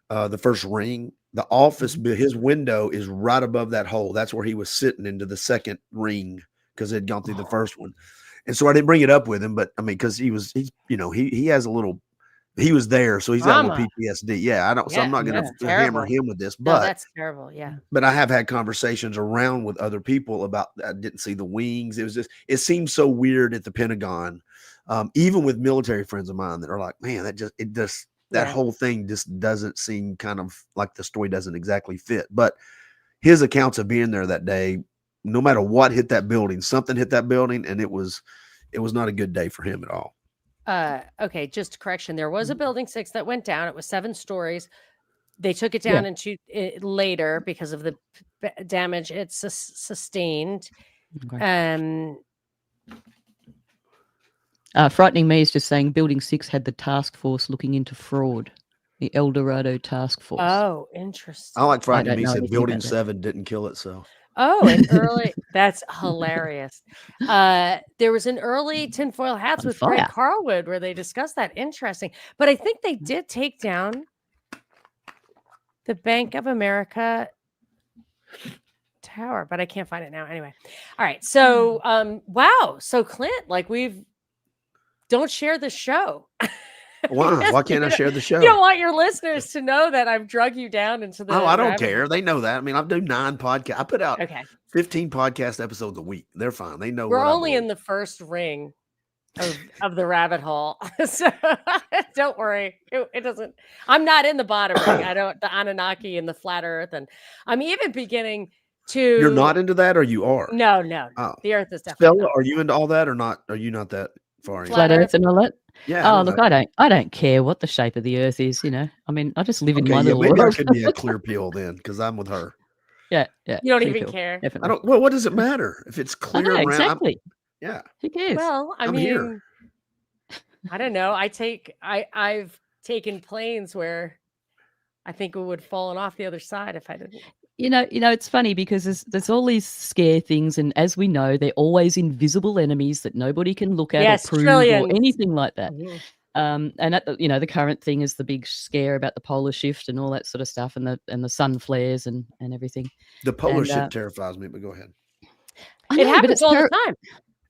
the first ring. The office, his window is right above that hole. That's where he was sitting into the second ring because it had gone through the first one. And so I didn't bring it up with him, but I mean, because he has a little. He was there, so he's got a little PTSD. Yeah, I don't. So I'm not going to hammer him with this, but that's terrible. Yeah, but I have had conversations around with other people about. I didn't see the wings. It was just. It seems so weird at the Pentagon, even with military friends of mine that are like, man, that whole thing just doesn't seem kind of like the story doesn't exactly fit. But his accounts of being there that day, no matter what hit that building, something hit that building, and it was not a good day for him at all. Okay, just correction. There was a Building 6 that went down. It was 7 stories. They took it down later because of the damage it sustained. Okay. Frightening Me is just saying Building 6 had the task force looking into fraud, the El Dorado task force. Oh, interesting. I like Frightening Me said Building 7 didn't kill itself. Oh, an early, that's hilarious. There was an early Tinfoil Hats with Greg Carlwood where they discussed that. Interesting. But I think they did take down the Bank of America tower, but I can't find it now. Anyway. All right. So, wow. So Clint, don't share the show. Why? Why can't I share the show? You don't want your listeners to know that I've drug you down into the. Oh, I don't care. They know that. I mean, I do 9 podcasts. I put out 15 podcast episodes a week. They're fine. They know. We're only in the first ring of the rabbit hole, so don't worry. It doesn't. I'm not in the bottom ring. I don't. The Anunnaki and the flat Earth, and I'm even beginning to. You're not into that, or you are? No. Oh. The Earth is definitely. Stella, are you into all that, or not? Are you not that far? Flat Earth and all that. Yeah. Oh, look, I don't care what the shape of the Earth is. I mean, I just live in my little world. Maybe I could be a clear pill then, because I'm with her. Yeah. You don't even care. Definitely. I don't. Well, what does it matter if it's clear? Exactly. Yeah. Who cares? Well, I mean, here. I don't know. I've taken planes where I think it would have fallen off the other side if I didn't. It's funny because there's all these scare things, and as we know, they're always invisible enemies that nobody can look at or prove or anything like that. Mm-hmm. And at the current thing is the big scare about the polar shift and all that sort of stuff, and the sun flares and everything. The polar shift terrifies me, but go ahead. It happens all the time.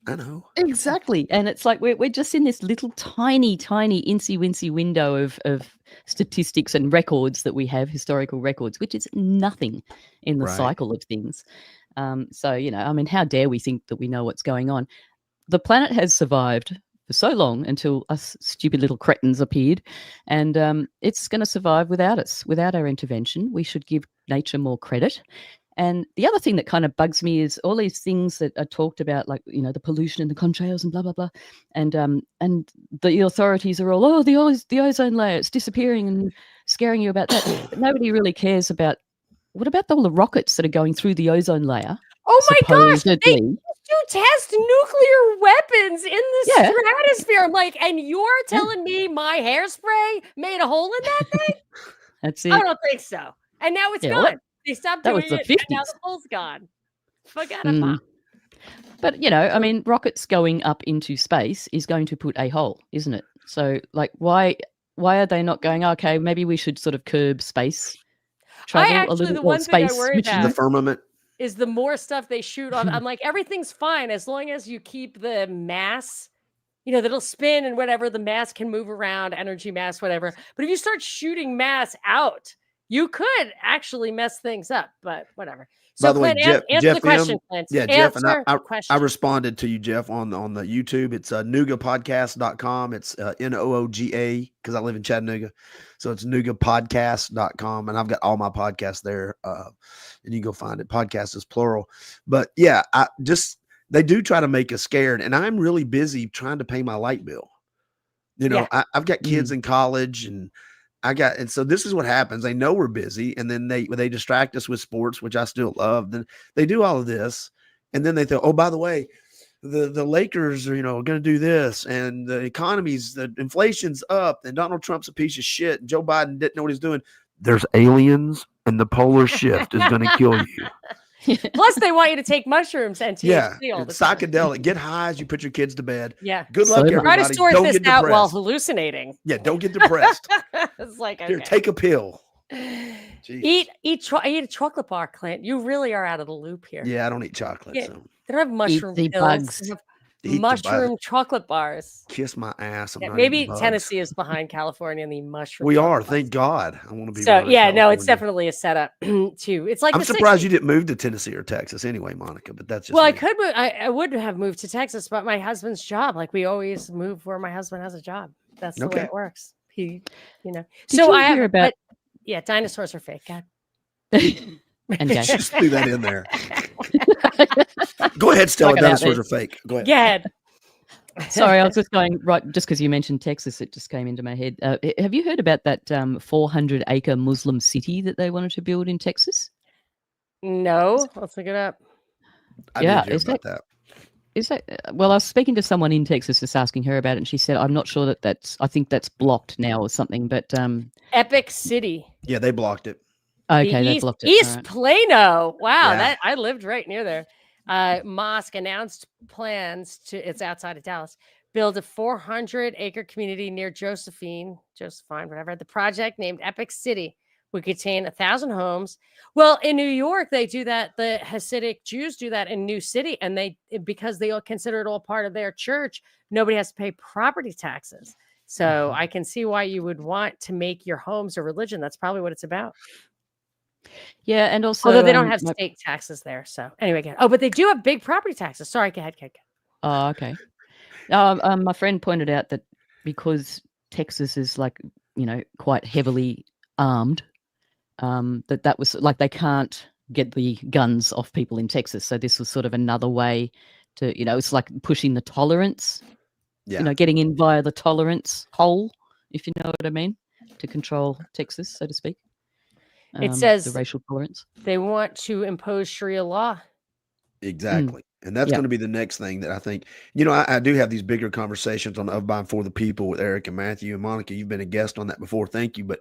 I know. Exactly. And it's like we're just in this little tiny incy-wincy window of statistics and records that we have, historical records, which is nothing in the cycle of things. So, I mean, how dare we think that we know what's going on? The planet has survived for so long until us stupid little cretins appeared, and it's going to survive without us, without our intervention. We should give nature more credit. And the other thing that kind of bugs me is all these things that are talked about, like, the pollution and the contrails and blah, blah, blah. And the authorities are all, the ozone layer, it's disappearing, and scaring you about that. But nobody really cares about, what about all the rockets that are going through the ozone layer? Oh my gosh, they do test nuclear weapons in the stratosphere. I'm like, and you're telling me my hairspray made a hole in that thing? That's it. I don't think so. And now it's gone. They stopped doing it, and now the hole's gone. Forget about it. But, I mean, rockets going up into space is going to put a hole, isn't it? So, like, why are they not going, okay, maybe we should sort of curb space travel a little, the one thing I worry about the firmament is the more stuff they shoot on. I'm like, everything's fine as long as you keep the mass, that'll spin and whatever, the mass can move around, energy mass, whatever. But if you start shooting mass out, you could actually mess things up, but whatever. So, By the way, Clint, Jeff, answer Jeff the question, M. Clint. Yeah, Jeff, and Answer the I question. responded to you, Jeff, on the YouTube. It's nougapodcast.com. It's NOOGA because I live in Chattanooga. So it's nougapodcast.com. And I've got all my podcasts there. And you can go find it. Podcast is plural. But yeah, they do try to make us scared. And I'm really busy trying to pay my light bill. You know, I've got kids in college and so this is what happens. They know we're busy, and then they distract us with sports, which I still love. Then they do all of this, and then they think, oh, by the way, the Lakers are, going to do this, and the inflation's up, and Donald Trump's a piece of shit, and Joe Biden didn't know what he's doing. There's aliens, and the polar shift is going to kill you. Plus, they want you to take mushrooms and THC all the time. Psychedelic. Get high as you put your kids to bed. Yeah. Good luck, everybody. Try to sort Don't this get out while depressed. hallucinating. Yeah, don't get depressed. It's like, Here, okay. take a pill. Eat a chocolate bar, Clint. You really are out of the loop here. Yeah, I don't eat chocolate. Yeah, So. They don't have mushroom the pills. bugs. They have Eat mushroom chocolate bars. Kiss my ass. I'm Yeah, not maybe eating bugs. Tennessee is behind California in the mushroom. We are. chocolate Thank bars. God. I want to be. So yeah, no, it's California. definitely a setup too. It's like I'm the surprised 60s. you didn't move to Tennessee or Texas anyway, Monica. But that's just Well, I me. could move. I would have moved to Texas, but my husband's job, like we always move where my husband has a job. That's the way Okay. it works. He, Did so you I hear have, about- yeah, dinosaurs are fake. God. and gay. Just threw that in there. Go ahead, Stella. Like it out Dinosaurs there. are fake. Go ahead. Go ahead. Sorry, I was just going right just because you mentioned Texas. It just came into my head. Have you heard about that 400-acre Muslim city that they wanted to build in Texas? No, let's look it up. I Yeah, did hear is about that. Is that well? I was speaking to someone in Texas, just asking her about it, and she said, "I'm not sure that's. I think that's blocked now or something." But Epic City. Yeah, they blocked it. okay, they East, blocked it. East All right. Plano. Wow, Yeah. that I lived right near there. Mosque announced plans to. It's outside of Dallas. Build a 400-acre community near Josephine, whatever. The project, named Epic City, would contain 1,000 homes. Well, in New York, they do that. The Hasidic Jews do that in New City, and because they all consider it all part of their church, nobody has to pay property taxes. So I can see why you would want to make your homes a religion. That's probably what it's about. Yeah, and also Although they don't have state taxes there. So anyway, again. Oh, but they do have big property taxes. Sorry, go ahead. Oh, okay. My friend pointed out that because Texas is quite heavily armed, that was like they can't get the guns off people in Texas. So this was sort of another way to, it's like pushing the tolerance, Yeah. getting in via the tolerance hole, if you know what I mean, to control Texas, so to speak. It says the racial tolerance. They want to impose Sharia law. Exactly. And that's going to be the next thing that I think, I do have these bigger conversations on Of By and For the People with Eric and Matthew and Monica. You've been a guest on that before. Thank you. But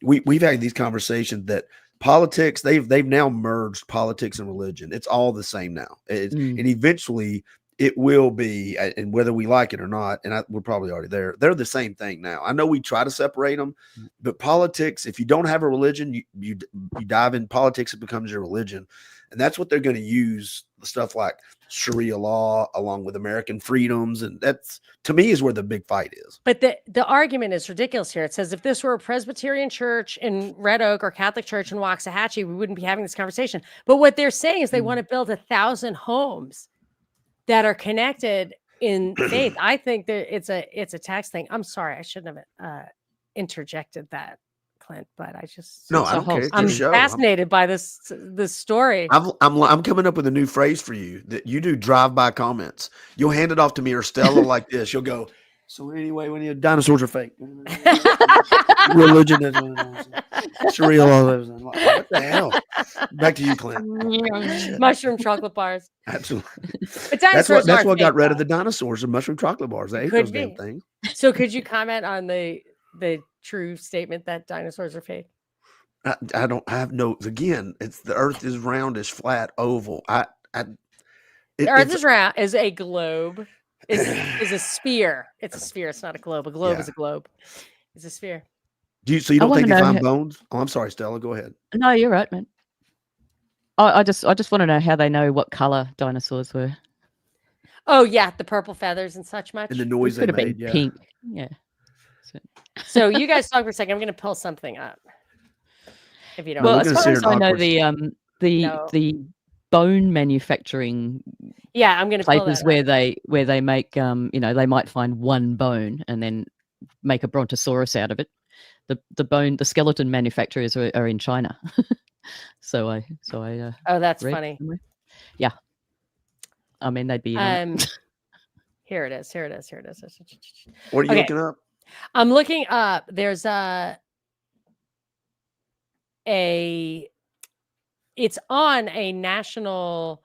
we've had these conversations that politics, they've now merged politics and religion. It's all the same now. And eventually it will be, and whether we like it or not, and we're probably already there, they're the same thing now. I know we try to separate them, but politics, if you don't have a religion, you dive in politics, it becomes your religion. And that's what they're going to use, stuff like Sharia law along with American freedoms. And that's, to me, is where the big fight is. But the argument is ridiculous here. It says if this were a Presbyterian church in Red Oak or Catholic church in Waxahachie, we wouldn't be having this conversation. But what they're saying is they want to build 1,000 homes that are connected in faith. I think that it's a tax thing. I'm sorry, I shouldn't have interjected that, Clint, but I just I don't care. It's I'm your show. fascinated by this story. I'm coming up with a new phrase for you that you do drive-by comments. You'll hand it off to me or Stella like this. You'll go, so anyway, when dinosaurs are fake, religion is Sharia law. What the hell? Back to you, Clint. Mushroom chocolate bars. Absolutely. But dinosaurs That's what got fake, rid of the dinosaurs and mushroom chocolate bars. They ate Could those damn be. things. So could you comment on the true statement that dinosaurs are fake? I don't have no. Again, it's the Earth is roundish, flat, oval. The Earth is round, is a globe, is a sphere. It's a sphere. It's not a globe. A globe is a globe. It's a sphere. So you don't think they wanna know find bones? Oh, I'm sorry, Stella. Go ahead. No, you're right, man. I just want to know how they know what color dinosaurs were. Oh yeah, the purple feathers and such much. And the noise they Could have been made. Yeah. pink. Yeah. So you guys talk for a second. I'm going to pull something up. If you don't, Well, we're as gonna far sit as here I and know, awkward No. the bone manufacturing Yeah, I'm going to pull places that where up. they make they might find one bone and then make a brontosaurus out of it. The skeleton manufacturers are in China. so I Oh, that's read funny. somewhere. Yeah, I mean they'd be in on it. Here it is. What are you Okay. looking up? I'm looking up. There's it's on a national,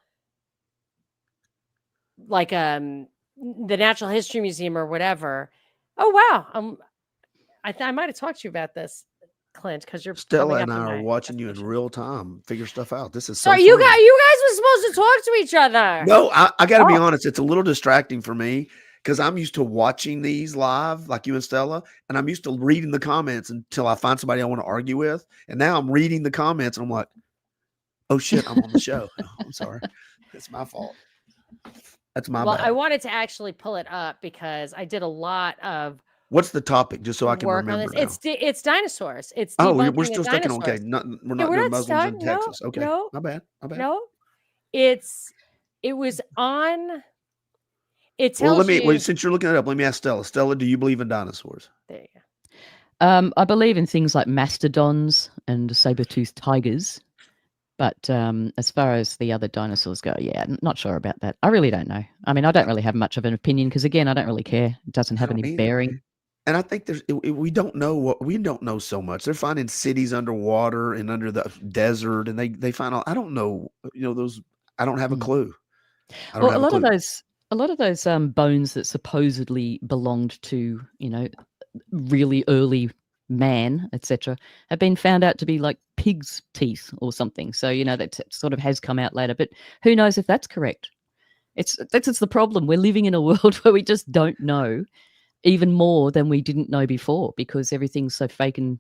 like the Natural History Museum or whatever. Oh wow. I might have talked to you about this, Clint, because you're Stella coming up and I in are my watching you in investigation. real time figure stuff out. This is So so you fun. guys were supposed to talk to each other. No, I got to be Oh. honest. It's a little distracting for me because I'm used to watching these live, like you and Stella, and I'm used to reading the comments until I find somebody I want to argue with. And now I'm reading the comments, and I'm like, "Oh shit, I'm on the show." Oh, I'm sorry, it's my fault. That's my Well, bad. I wanted to actually pull it up because I did a lot of What's the topic, just so I can work on remember this. now? It's dinosaurs. It's Oh, we're debunking the still sticking. Okay, dinosaurs. we're Yeah, not we're doing not Muslims stuck. in No, Texas. Okay, no, my bad. My bad. no. It was on. It Well, tells you. since you're looking it up, let me ask Stella. Stella, do you believe in dinosaurs? There you go. I believe in things like mastodons and saber-toothed tigers, but as far as the other dinosaurs go, yeah, not sure about that. I really don't know. I mean, I don't really have much of an opinion because, again, I don't really care. It doesn't have I any don't either. bearing. And I think we don't know so much. They're finding cities underwater and under the desert, and they find all. I don't know. Those. I don't have a clue. I don't Well, have a clue. a lot of those bones that supposedly belonged to really early man, etc., have been found out to be like pig's teeth or something. So that sort of has come out later, but who knows if that's correct? That's the problem. We're living in a world where we just don't know even more than we didn't know before because everything's so fake and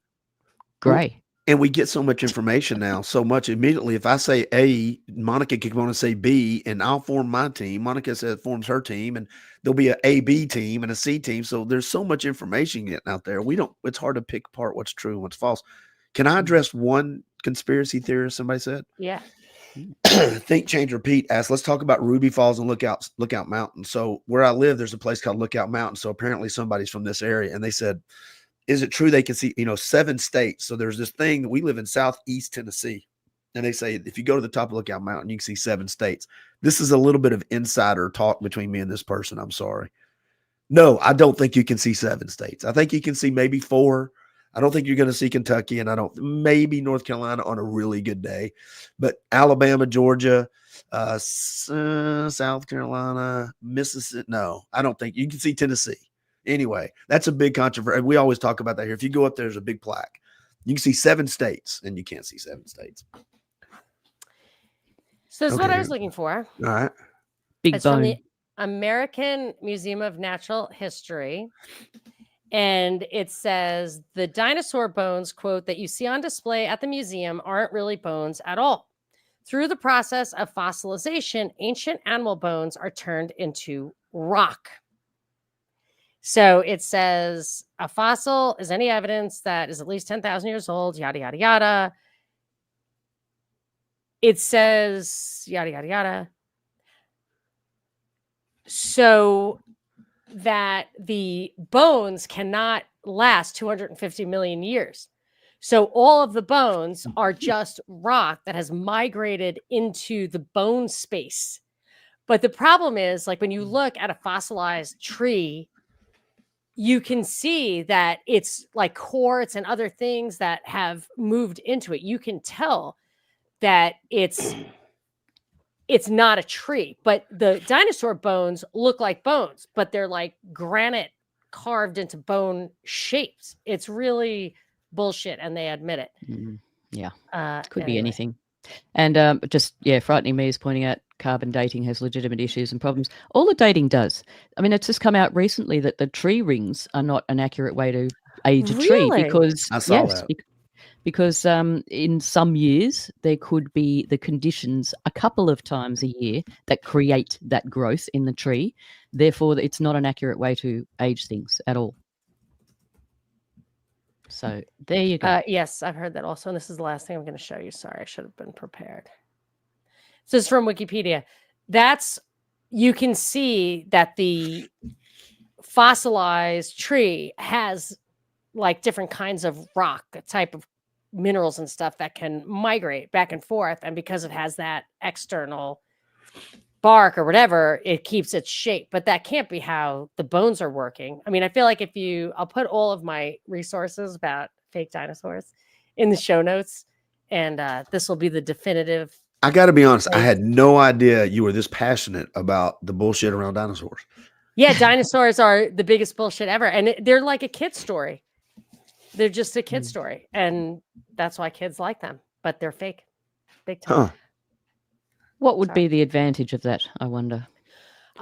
grey. And we get so much information now, so much immediately. If I say A, Monica can come on and say B, and I'll form my team. Monica forms her team, and there'll be a B team and a C team. So there's so much information getting out there. It's hard to pick apart what's true and what's false. Can I address one conspiracy theorist? Somebody said, Yeah. Think Change Repeat asked, let's talk about Ruby Falls and Lookout Mountain. So where I live, there's a place called Lookout Mountain. So apparently somebody's from this area, and they said, is it true they can see, 7 states? So there's this thing that we live in Southeast Tennessee. And they say, if you go to the top of Lookout Mountain, you can see 7 states. This is a little bit of insider talk between me and this person. I'm sorry. No, I don't think you can see 7 states. I think you can see maybe 4. I don't think you're going to see Kentucky, and maybe North Carolina on a really good day, but Alabama, Georgia, South Carolina, Mississippi. No, I don't think you can see Tennessee. Anyway, that's a big controversy. We always talk about that here. If you go up there's a big plaque. You can see 7 states, and you can't see 7 states. So this is what I was looking for. All right. Big It's bone. from the American Museum of Natural History. And it says the dinosaur bones, quote, that you see on display at the museum aren't really bones at all. Through the process of fossilization, ancient animal bones are turned into rock. So it says a fossil is any evidence that is at least 10,000 years old, yada, yada, yada. It says yada, yada, yada. So that the bones cannot last 250 million years. So all of the bones are just rock that has migrated into the bone space. But the problem is, like when you look at a fossilized tree, you can see that it's like quartz and other things that have moved into it. You can tell that it's not a tree, but the dinosaur bones look like bones, but they're like granite carved into bone shapes. It's really bullshit, and they admit it. Yeah, could be Anyway. anything. And frightening me is pointing out carbon dating has legitimate issues and problems. All the dating does. I mean, it's just come out recently that the tree rings are not an accurate way to age a tree because I saw that. Because in some years there could be the conditions a couple of times a year that create that growth in the tree. Therefore, it's not an accurate way to age things at all. So there you go. Yes, I've heard that also. And this is the last thing I'm going to show you. Sorry, I should have been prepared. So it's from Wikipedia. You can see that the fossilized tree has like different kinds of rock, a type of minerals and stuff that can migrate back and forth. And because it has that external bark or whatever, it keeps its shape. But that can't be how the bones are working. I mean, I feel like I'll put all of my resources about fake dinosaurs in the show notes, and this will be the definitive. I got to be honest, I Like- had no idea you were this passionate about the bullshit around dinosaurs. Yeah, dinosaurs are the biggest bullshit ever. And they're like a kid story. They're just a kid story. And that's why kids like them. But they're fake. Big time. Huh. What would be the advantage of that, I wonder?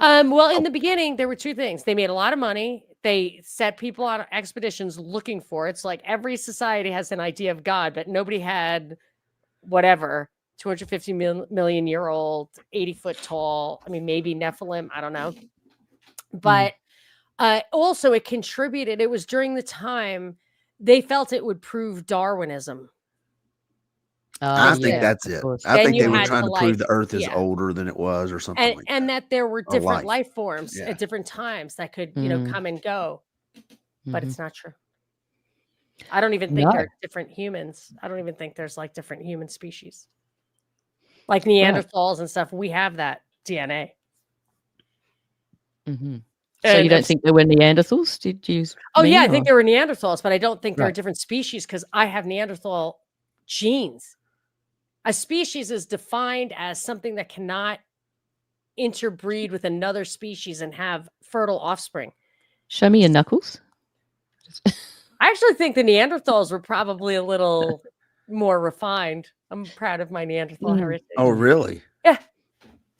Well, in the beginning, there were two things. They made a lot of money. They set people on expeditions looking for it. It's like every society has an idea of God, but nobody had whatever 250 million year old, 80-foot tall. I mean, maybe Nephilim. I don't know. But also, it contributed. It was during the time they felt it would prove Darwinism. I think that's it. I Then think you they were had trying to, to prove like, the Earth is yeah. older than it was, or something like And that. that there were Or different life. life forms Yeah. at different times that could, come and go. But it's not true. I don't even think there are different humans. I don't even think there's like different human species. Like Neanderthals and stuff. We have that DNA. So you don't think there were Neanderthals? Did you? Oh, yeah, I think there were Neanderthals, but I don't think there are different species because I have Neanderthal genes. A species is defined as something that cannot interbreed with another species and have fertile offspring. Show me your knuckles. I actually think the Neanderthals were probably a little more refined. I'm proud of my Neanderthal heritage. Oh, really? Yeah.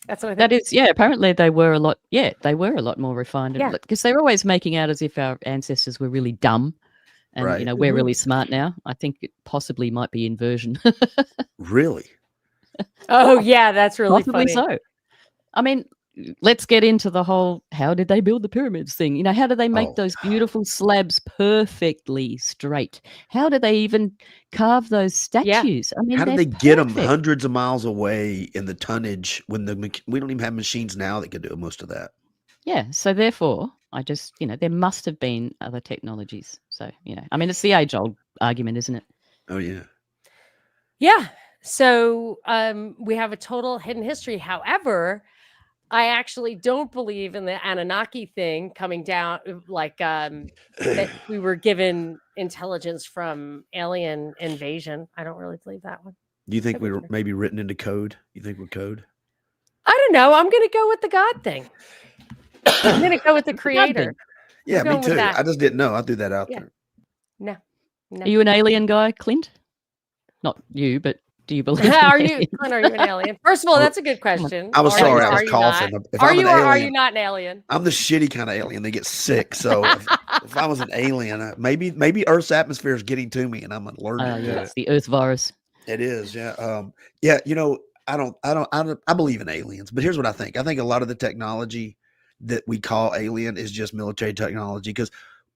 That's what I think. That is, apparently they were a lot more refined. Yeah. Because they were always making out as if our ancestors were really dumb and, Right. we're really smart now. I think it possibly might be inversion. Really? Oh, yeah, that's really Possibly funny. so. I mean, let's get into the whole, how did they build the pyramids thing? How do they make those beautiful slabs perfectly straight? How do they even carve those statues? I mean, how did they're they get them perfect. hundreds of miles away in the tonnage when we don't even have machines now that could do most of that? Yeah. So therefore, I just, there must have been other technologies. So, I mean, it's the age-old argument, isn't it? Oh, yeah. Yeah. So we have a total hidden history. However, I actually don't believe in the Anunnaki thing coming down, like that we were given intelligence from alien invasion. I don't really believe that one. Do you think we were maybe written into code? You think we're code? I don't know. I'm going to go with the God thing. I'm going to go with the creator. Yeah, me going with too. that. I just didn't know. I threw that out there. No. Are you an alien guy, Clint? Not you, but do you believe? Are you an alien? First of all, that's a good question. I was Are sorry, you, I was are you coughing. not? If Are I'm you an or are alien, you not an alien? I'm the shitty kind of alien that gets sick. So if I was an alien, maybe Earth's atmosphere is getting to me, and I'm allergic to it. It's the Earth virus. It is, yeah. Yeah, I believe in aliens, but here's what I think. I think a lot of the technology that we call alien is just military technology, because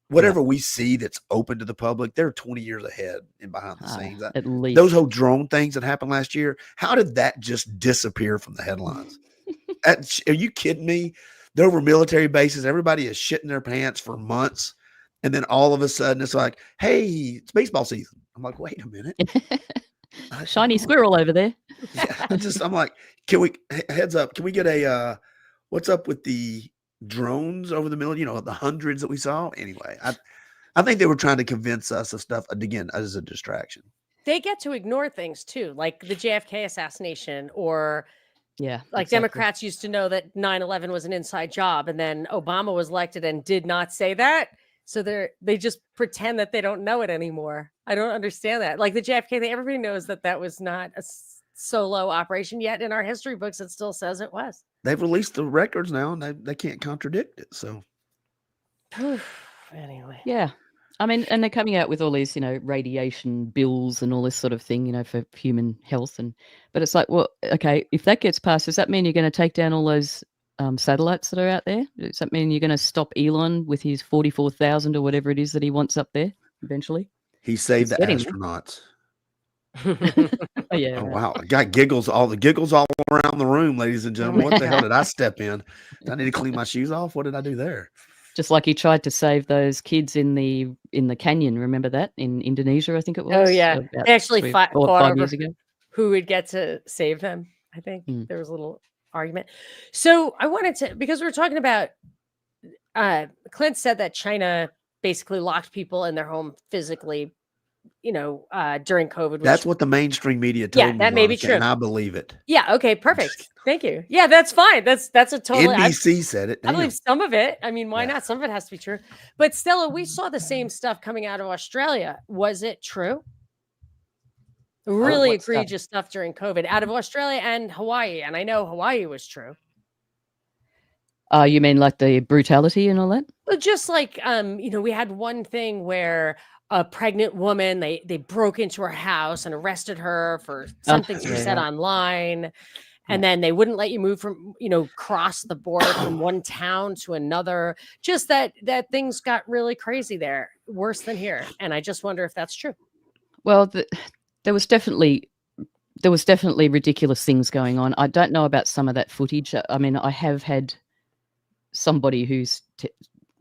whatever we see that's open to the public, they're 20 years ahead and behind the scenes. At least. Those whole drone things that happened last year, how did that just disappear from the headlines? Are you kidding me? There were military bases. Everybody is shitting their pants for months. And then all of a sudden it's like, hey, it's baseball season. I'm like, wait a minute. Shiny squirrel over there. Yeah, I'm like, heads up, can we get a what's up with the drones over the middle, the hundreds that we saw? Anyway, I think they were trying to convince us of stuff, again, as a distraction. They get to ignore things too, like the JFK assassination, or exactly. Democrats used to know that 9/11 was an inside job, and then Obama was elected and did not say that. So they just pretend that they don't know it anymore. I don't understand that. Like the JFK thing, everybody knows that was not a solo operation, yet in our history books it still says it was. They've released the records now, and they can't contradict it. So anyway, yeah, I mean, and they're coming out with all these, radiation bills and all this sort of thing, for human health, but it's like, well, okay, if that gets passed, does that mean you're going to take down all those satellites that are out there? Does that mean you're going to stop Elon with his 44,000 or whatever it is that he wants up there eventually? He saved the astronauts. Oh, yeah, Oh right. wow, I got giggles, all the giggles all around the room, ladies and Oh gentlemen. my What the hell God. did I step in? Did I need to clean my shoes off? What did I do there? Just like he tried to save those kids in the canyon. Remember that in Indonesia? I think it Oh, was yeah. about They actually 4 or fought 5 over years ago. who would get to save them. I think Mm. there was a little argument. So I wanted to, because we're talking about, Clint said that China basically locked people in their home physically, during COVID, That's which, what the mainstream media yeah, told me, that may be Monica, true. and I believe it. Yeah. Okay. I'm just Perfect. Thank you. Yeah, that's fine. That's a totally, NBC said it. I believe Damn. some of it. I mean, why Yeah. not? Some of it has to be true. But Stella, we saw the same stuff coming out of Australia. Was it true? Really What stuff? egregious stuff during COVID out of Australia and Hawaii. And I know Hawaii was true. You mean like the brutality and all that? But just like, we had one thing where a pregnant woman, they broke into her house and arrested her for something she yeah, said right. online. And Yeah. then they wouldn't let you move from, cross the border from one town to another. Just that things got really crazy there, worse than here. And I just wonder if that's true. Well, there was definitely ridiculous things going on. I don't know about some of that footage. I mean, I have had somebody who's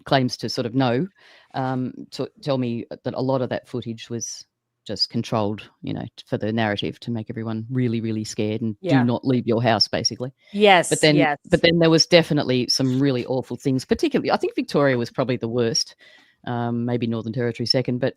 claims to sort of know to tell me that a lot of that footage was just controlled, for the narrative to make everyone really, really scared and do Yeah. not leave your house, basically. Yes. But then, Yes. there was definitely some really awful things. Particularly, I think Victoria was probably the worst. Maybe Northern Territory second, but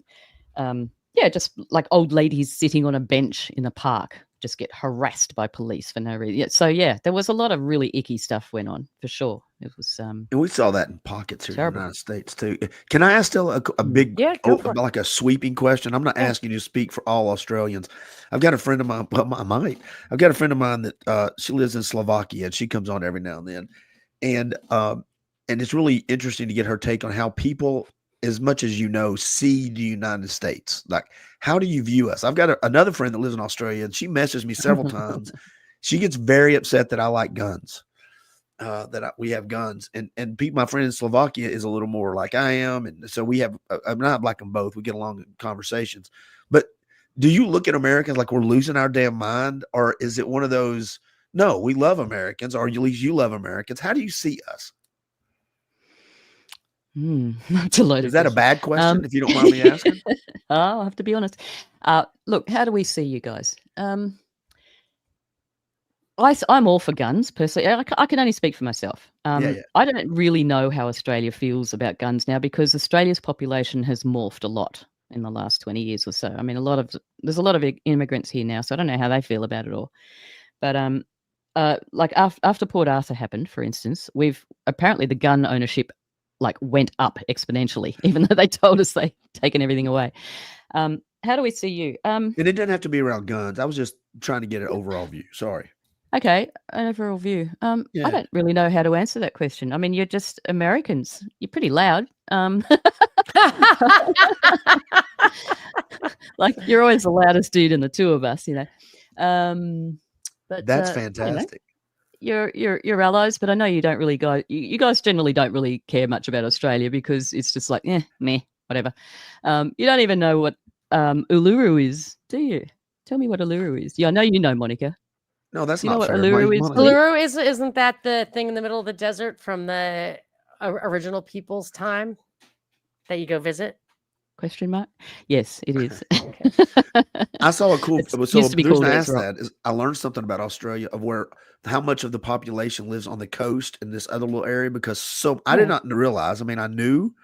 yeah, just like old ladies sitting on a bench in a park just get harassed by police for no reason. Yeah, so yeah, there was a lot of really icky stuff went on for sure. It was And we saw that in pockets here in the terrible. United States too. Can I ask Stella a big, Yeah, go for it. like a sweeping question? I'm not Yeah. asking you to speak for all Australians. I've got a friend of mine. Well, I might. I've got a friend of mine that she lives in Slovakia, and she comes on every now and then, and it's really interesting to get her take on how people, as much as see the United States. Like, how do you view us? I've got another friend that lives in Australia, and she messaged me several times. She gets very upset that I like guns. We have guns, and my friend in Slovakia is a little more like I am, and so we have. I'm not like them both. We get along in conversations, but do you look at Americans like we're losing our damn mind, or is it one of those? No, we love Americans, or at least you love Americans. How do you see us? That's a loaded Is that a question. bad question? If you don't mind me asking. I'll have to be honest. Look, how do we see you guys? I'm all for guns, personally. I can only speak for myself. Yeah. I don't really know how Australia feels about guns now because Australia's population has morphed a lot in the last 20 years or so. I mean, there's a lot of immigrants here now, so I don't know how they feel about it all. But like after Port Arthur happened, for instance, apparently the gun ownership went up exponentially, even though they told us they'd taken everything away. How do we see you? And it doesn't have to be around guns. I was just trying to get an overall view. Sorry. Okay, an overall view. I Yeah. don't really know how to answer that question. I mean, you're just Americans. You're pretty loud. Like you're always the loudest dude in the two of us, But That's I don't know. fantastic. You're allies, but I know you don't really go. You guys generally don't really care much about Australia because it's just like, meh, whatever. You don't even know what Uluru is, do you? Tell me what Uluru is. Yeah, I know you know, Monica. No, that's Do you know not what fair. Uluru is? Monica. Uluru isn't that the thing in the middle of the desert from the original people's time that you go visit? Question mark? Yes, it is. I saw a cool. It So used to be the reason called I Ayers asked Rock. that is I learned something about Australia of how much of the population lives on the coast in this other little area because I did not realize. I mean, I knew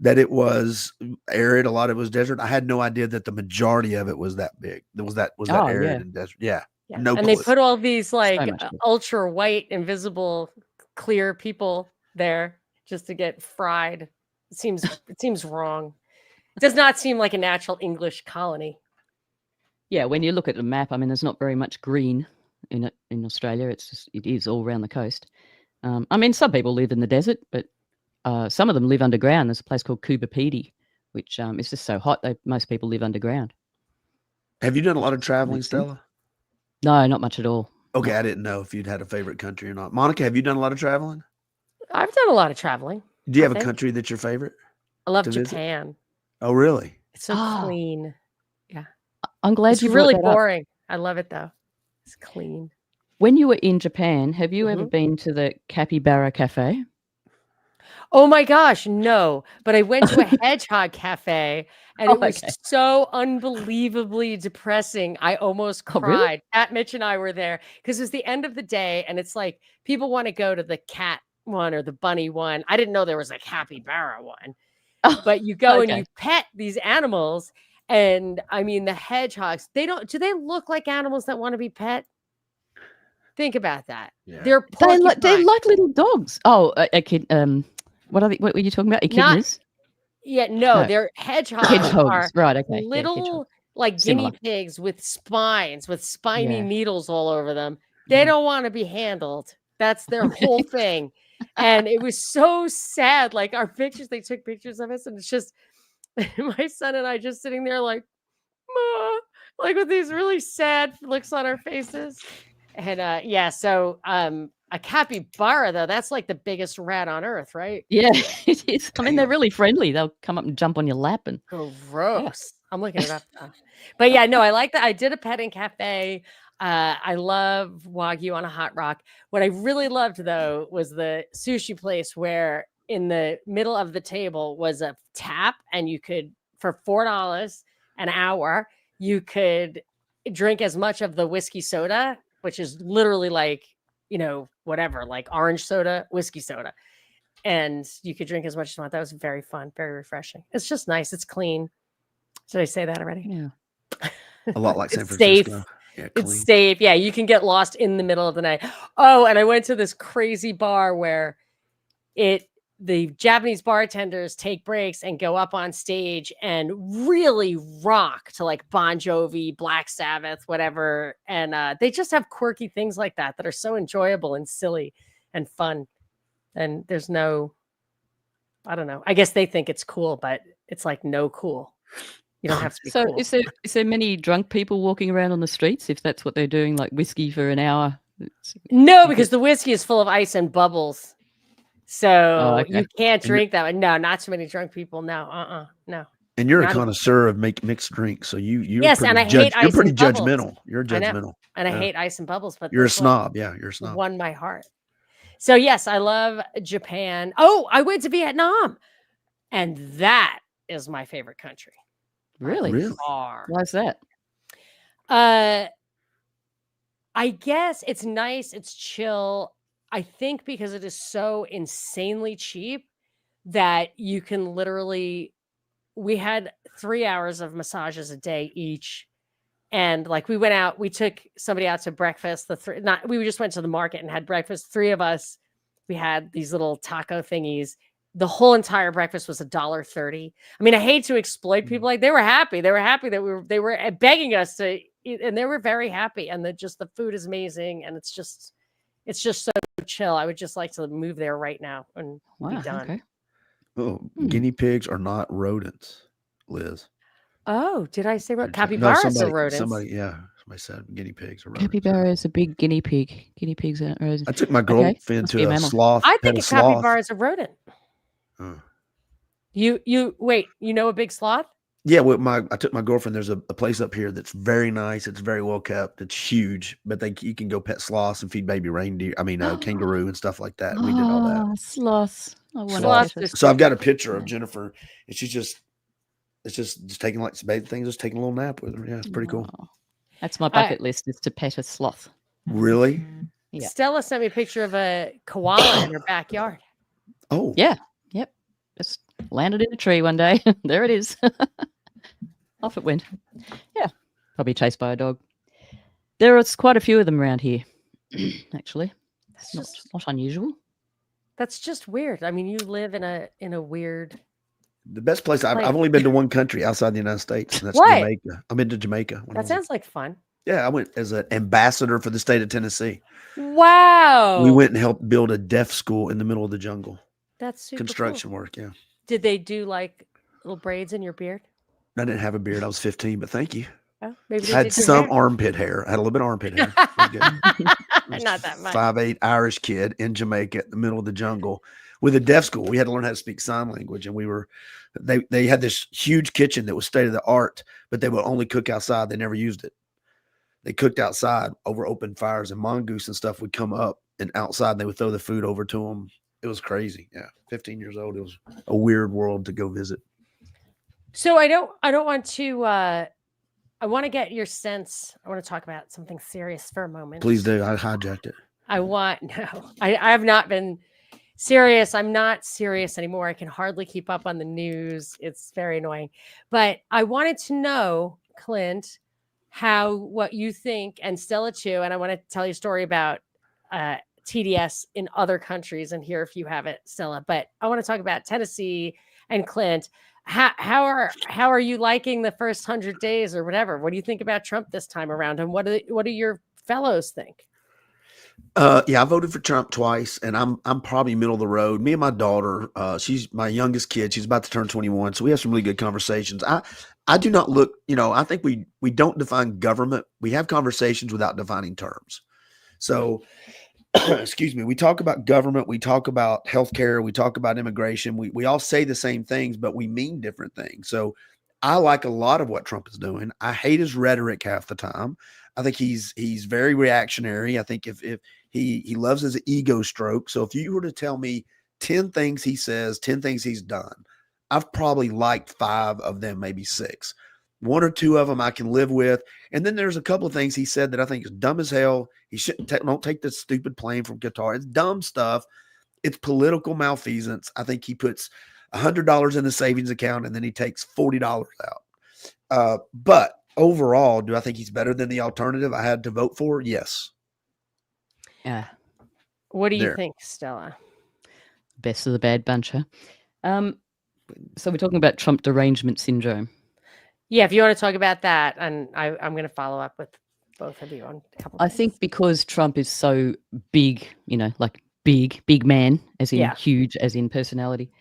that it was arid. A lot of it was desert. I had no idea that the majority of it was that big. Was that arid and desert? Yeah. Yeah. No And clue. they put all these So much bigger. ultra white, invisible, clear people there just to get fried. It seems wrong. It does not seem like a natural English colony. Yeah, when you look at the map, I mean, there's not very much green in it in Australia. It is all around the coast. I mean, some people live in the desert, but some of them live underground. There's a place called Coopapedy, which is just so hot. Most people live underground. Have you done a lot of traveling, Makes sense. Stella? No, not much at all. Okay, I didn't know if you'd had a favorite country or not. Monica, have you done a lot of traveling? I've done a lot of traveling. Do you have a country that's your favorite? I love to visit? Japan. Oh, really? It's so clean. Yeah. I'm glad It's you brought really that up. boring. I love it though. It's clean. When you were in Japan, have you ever Mhm. been to the Capybara Cafe? Oh my gosh, no. But I went to a hedgehog cafe and Oh, it was okay. so unbelievably depressing. I almost Oh, really? cried. Pat, Mitch, and I were there because it was the end of the day and it's like people want to go to the cat one or the bunny one. I didn't know there was a capybara one, Oh, but you go and okay. you pet these animals. And I mean, the hedgehogs, do they look like animals that want to be pet? Think about that. Yeah. They're They're porcupines. like little dogs. Oh, a kid. What were you talking about? Not Echidnas? Yeah, no, No, they're hedgehogs hedgehogs. are Right. Okay. Yeah, hedgehog. little, like, Similar. guinea pigs with spines, with spiny Yeah. needles all over them. They don't wanna be handled. That's their whole thing, and it was so sad, like, our pictures they took pictures of us, and it's just my son and I just sitting there like, "Ma," like, with these really sad looks on our faces, and, yeah, so, a capybara, though, that's like the biggest rat on earth, right? Yeah, it is. I mean, they're Damn. really friendly. They'll come up and jump on your lap and yeah. Gross. I'm looking it up now. But yeah, no, I like that. I did a petting cafe. I love Wagyu on a hot rock. What I really loved though was the sushi place where in the middle of the table was a tap, and you could for $4 an hour, you could drink as much of the whiskey soda, which is literally like, whatever, like orange soda, whiskey soda. And you could drink as much as you want. That was very fun, very refreshing. It's just nice. It's clean. Did I say that already? Yeah. A lot like San It's safe. Francisco. Yeah, It's clean. safe. Yeah, you can get lost in the middle of the night. Oh, and I went to this crazy bar where the Japanese bartenders take breaks and go up on stage and really rock to like Bon Jovi, Black Sabbath, whatever. And they just have quirky things like that that are so enjoyable and silly and fun. And there's no, I don't know. I guess they think it's cool, but it's like no cool. You don't have to be So cool. is there many drunk people walking around on the streets if that's what they're doing, like whiskey for an hour? No, because the whiskey is full of ice and bubbles. So okay. you can't And you're- drink that. No, not too many drunk people. No, no. And you're a Not even- connoisseur of mixed drinks, so you're Yes, pretty and I hate you're ice pretty and bubbles. judgmental. You're I know. judgmental. And I Yeah. hate ice and bubbles, but You're a this one snob. Yeah, you're a snob. won my heart. So yes, I love Japan. Oh, I went to Vietnam, and that is my favorite country. by Really? Really? far. Why's that? I guess it's nice, it's chill. I think because it is so insanely cheap that you can literally we had 3 hours of massages a day each. And like we went out, we took somebody out to breakfast. We just went to the market and had breakfast. 3 of us, we had these little taco thingies. The whole entire breakfast was $1.30. I mean, I hate to exploit people. Like they were happy. They were happy that they were begging us to eat, and they were very happy. And the food is amazing, and it's just so chill. I would just like to move there right now and be Wow. done. Okay. Oh, guinea pigs are not rodents, Liz. Oh, did I say No, capybaras are rodents? somebody said guinea pigs are rodents. Capybara is a big guinea pig. Guinea pigs aren't rodents. I took my Okay, girlfriend must be to a a mammal. sloth. I pet think a a sloth. capybara is a rodent. Uh, You wait, you know a big sloth? Yeah, I took my girlfriend. There's a place up here that's very nice. It's very well kept. It's huge, but you can go pet sloths and feed baby reindeer. I mean, kangaroo and stuff like that. We did all that. Oh, sloths. I want to Sloths pet it. is So I've got a super picture of Yeah. Jennifer, and she's just taking like some baby things, just taking a little nap with her. Yeah, it's pretty cool. Oh, that's my bucket list, is to pet a sloth. Really? Yeah. Stella sent me a picture of a koala in her backyard. Oh, Yeah. Yep. Just landed in a tree one day. There it is. Off it went. Yeah. Probably chased by a dog. There is quite a few of them around here, actually. It's not unusual. That's just weird. I mean, you live in a weird. the best place I've Like- only been to one country outside the United States, and that's What? Jamaica. I've been to Jamaica. when I That was a- sounds like fun. Yeah, I went as an ambassador for the state of Tennessee. Wow. We went and helped build a deaf school in the middle of the jungle. That's super Construction cool. work. Yeah, Did they do like little braids in your beard? I didn't have a beard. I was 15, but thank you. Oh, maybe they I had did your some hair. armpit hair. I had a little bit of armpit hair. It was good. I was Not that much. 5'8" Irish kid in Jamaica, in the middle of the jungle. with a deaf school. We had to learn how to speak sign language, and they had this huge kitchen that was state of the art, but they would only cook outside. They never used it. They cooked outside over open fires, and mongoose and stuff would come up and outside. And they would throw the food over to them. It was crazy. Yeah, 15 years old. It was a weird world to go visit. So I don't want to. I want to get your sense. I want to talk about something serious for a moment. Please do. I hijacked it. I have not been serious. I'm not serious anymore. I can hardly keep up on the news. It's very annoying. But I wanted to know, Clint, what you think, and Stella too. And I want to tell you a story about TDS in other countries and hear if you have it, Stella. But I want to talk about Tennessee and Clint. How are you liking the first 100 days or whatever? What do you think about Trump this time around? And what do your fellows think? Yeah, I voted for Trump twice, and I'm probably middle of the road. Me and my daughter, she's my youngest kid. She's about to turn 21, so we have some really good conversations. I do not look, I think we don't define government. We have conversations without defining terms. So, excuse me, we talk about government, we talk about healthcare, we talk about immigration. We all say the same things, but we mean different things. So I like a lot of what Trump is doing. I hate his rhetoric half the time. I think he's very reactionary. I think if he loves his ego stroke. So if you were to tell me 10 things he says, 10 things he's done, I've probably liked 5 of them, maybe 6. 1 or 2 of them I can live with. And then there's a couple of things he said that I think is dumb as hell. He shouldn't don't take this stupid plane from Qatar. It's dumb stuff. It's political malfeasance. I think he puts $100 in the savings account and then he takes $40 out. But overall, do I think he's better than the alternative I had to vote for? Yes. Yeah. What do you think, Stella? Best of the bad bunch, huh? So we're talking about Trump derangement syndrome. Yeah, if you want to talk about that, and I'm going to follow up with both of you on a couple. I think because Trump is so big, like big man, as in huge, as in personality.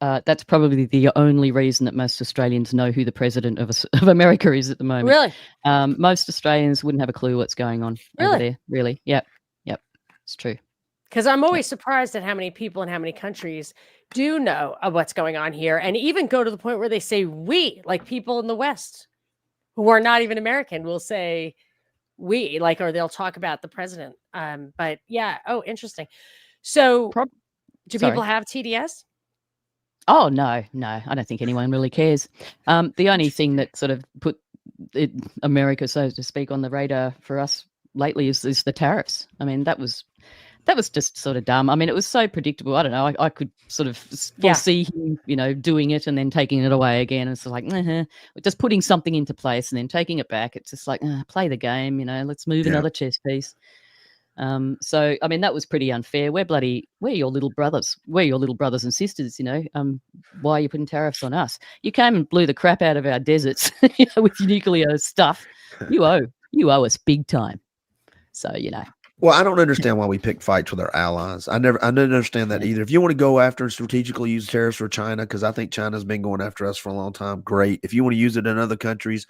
That's probably the only reason that most Australians know who the president of America is at the moment. Really? Most Australians wouldn't have a clue what's going on over there. Really? Yep. It's true. Because I'm always surprised at how many people in how many countries do know what's going on here, and even go to the point where they say we, like people in the West who are not even American will say we, like, or they'll talk about the president. But yeah, interesting. So do people have TDS? Oh, no. I don't think anyone really cares. The only thing that sort of put America, so to speak, on the radar for us lately is the tariffs. I mean, that was just sort of dumb. I mean, it was so predictable. I don't know. I could sort of foresee him, doing it and then taking it away again. It's like, just putting something into place and then taking it back. It's just like, play the game, let's move another chess piece. So, I mean, that was pretty unfair. We're your little brothers. We're your little brothers and sisters, why are you putting tariffs on us? You came and blew the crap out of our deserts with your nuclear stuff. You owe us big time. So, Well, I don't understand why we pick fights with our allies. I didn't understand that either. If you want to go after and strategically use tariffs for China, because I think China's been going after us for a long time, great. If you want to use it in other countries,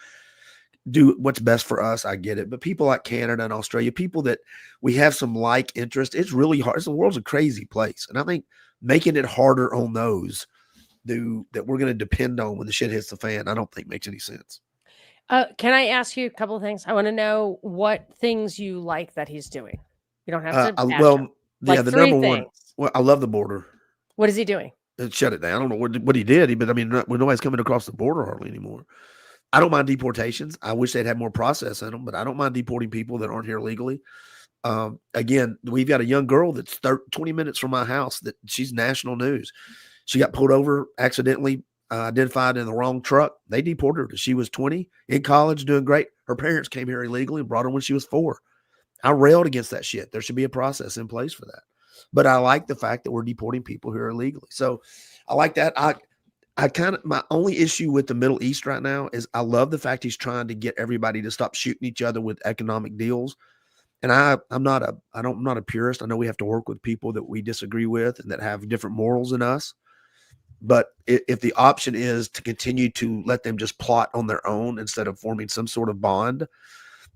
do what's best for us. I get it. But people like Canada and Australia, people that we have some like interest, it's really hard. The world's a crazy place. And I think making it harder on those that we're going to depend on when the shit hits the fan, I don't think makes any sense. Can I ask you a couple of things? I want to know what things you like that he's doing. You don't have to. The number one. Well, I love the border. What is he doing? Shut it down. I don't know what he did, but I mean, nobody's coming across the border hardly anymore. I don't mind deportations. I wish they'd have more process in them, but I don't mind deporting people that aren't here legally. Again, we've got a young girl that's 20 minutes from my house that she's national news. She got pulled over accidentally. Identified in the wrong truck. They deported her. She was 20 in college, doing great. Her parents came here illegally and brought her when she was 4. I railed against that shit. There should be a process in place for that. But I like the fact that we're deporting people who are illegally. So I like that. My only issue with the Middle East right now is I love the fact he's trying to get everybody to stop shooting each other with economic deals. And I'm not a purist. I know we have to work with people that we disagree with and that have different morals than us. But if the option is to continue to let them just plot on their own instead of forming some sort of bond,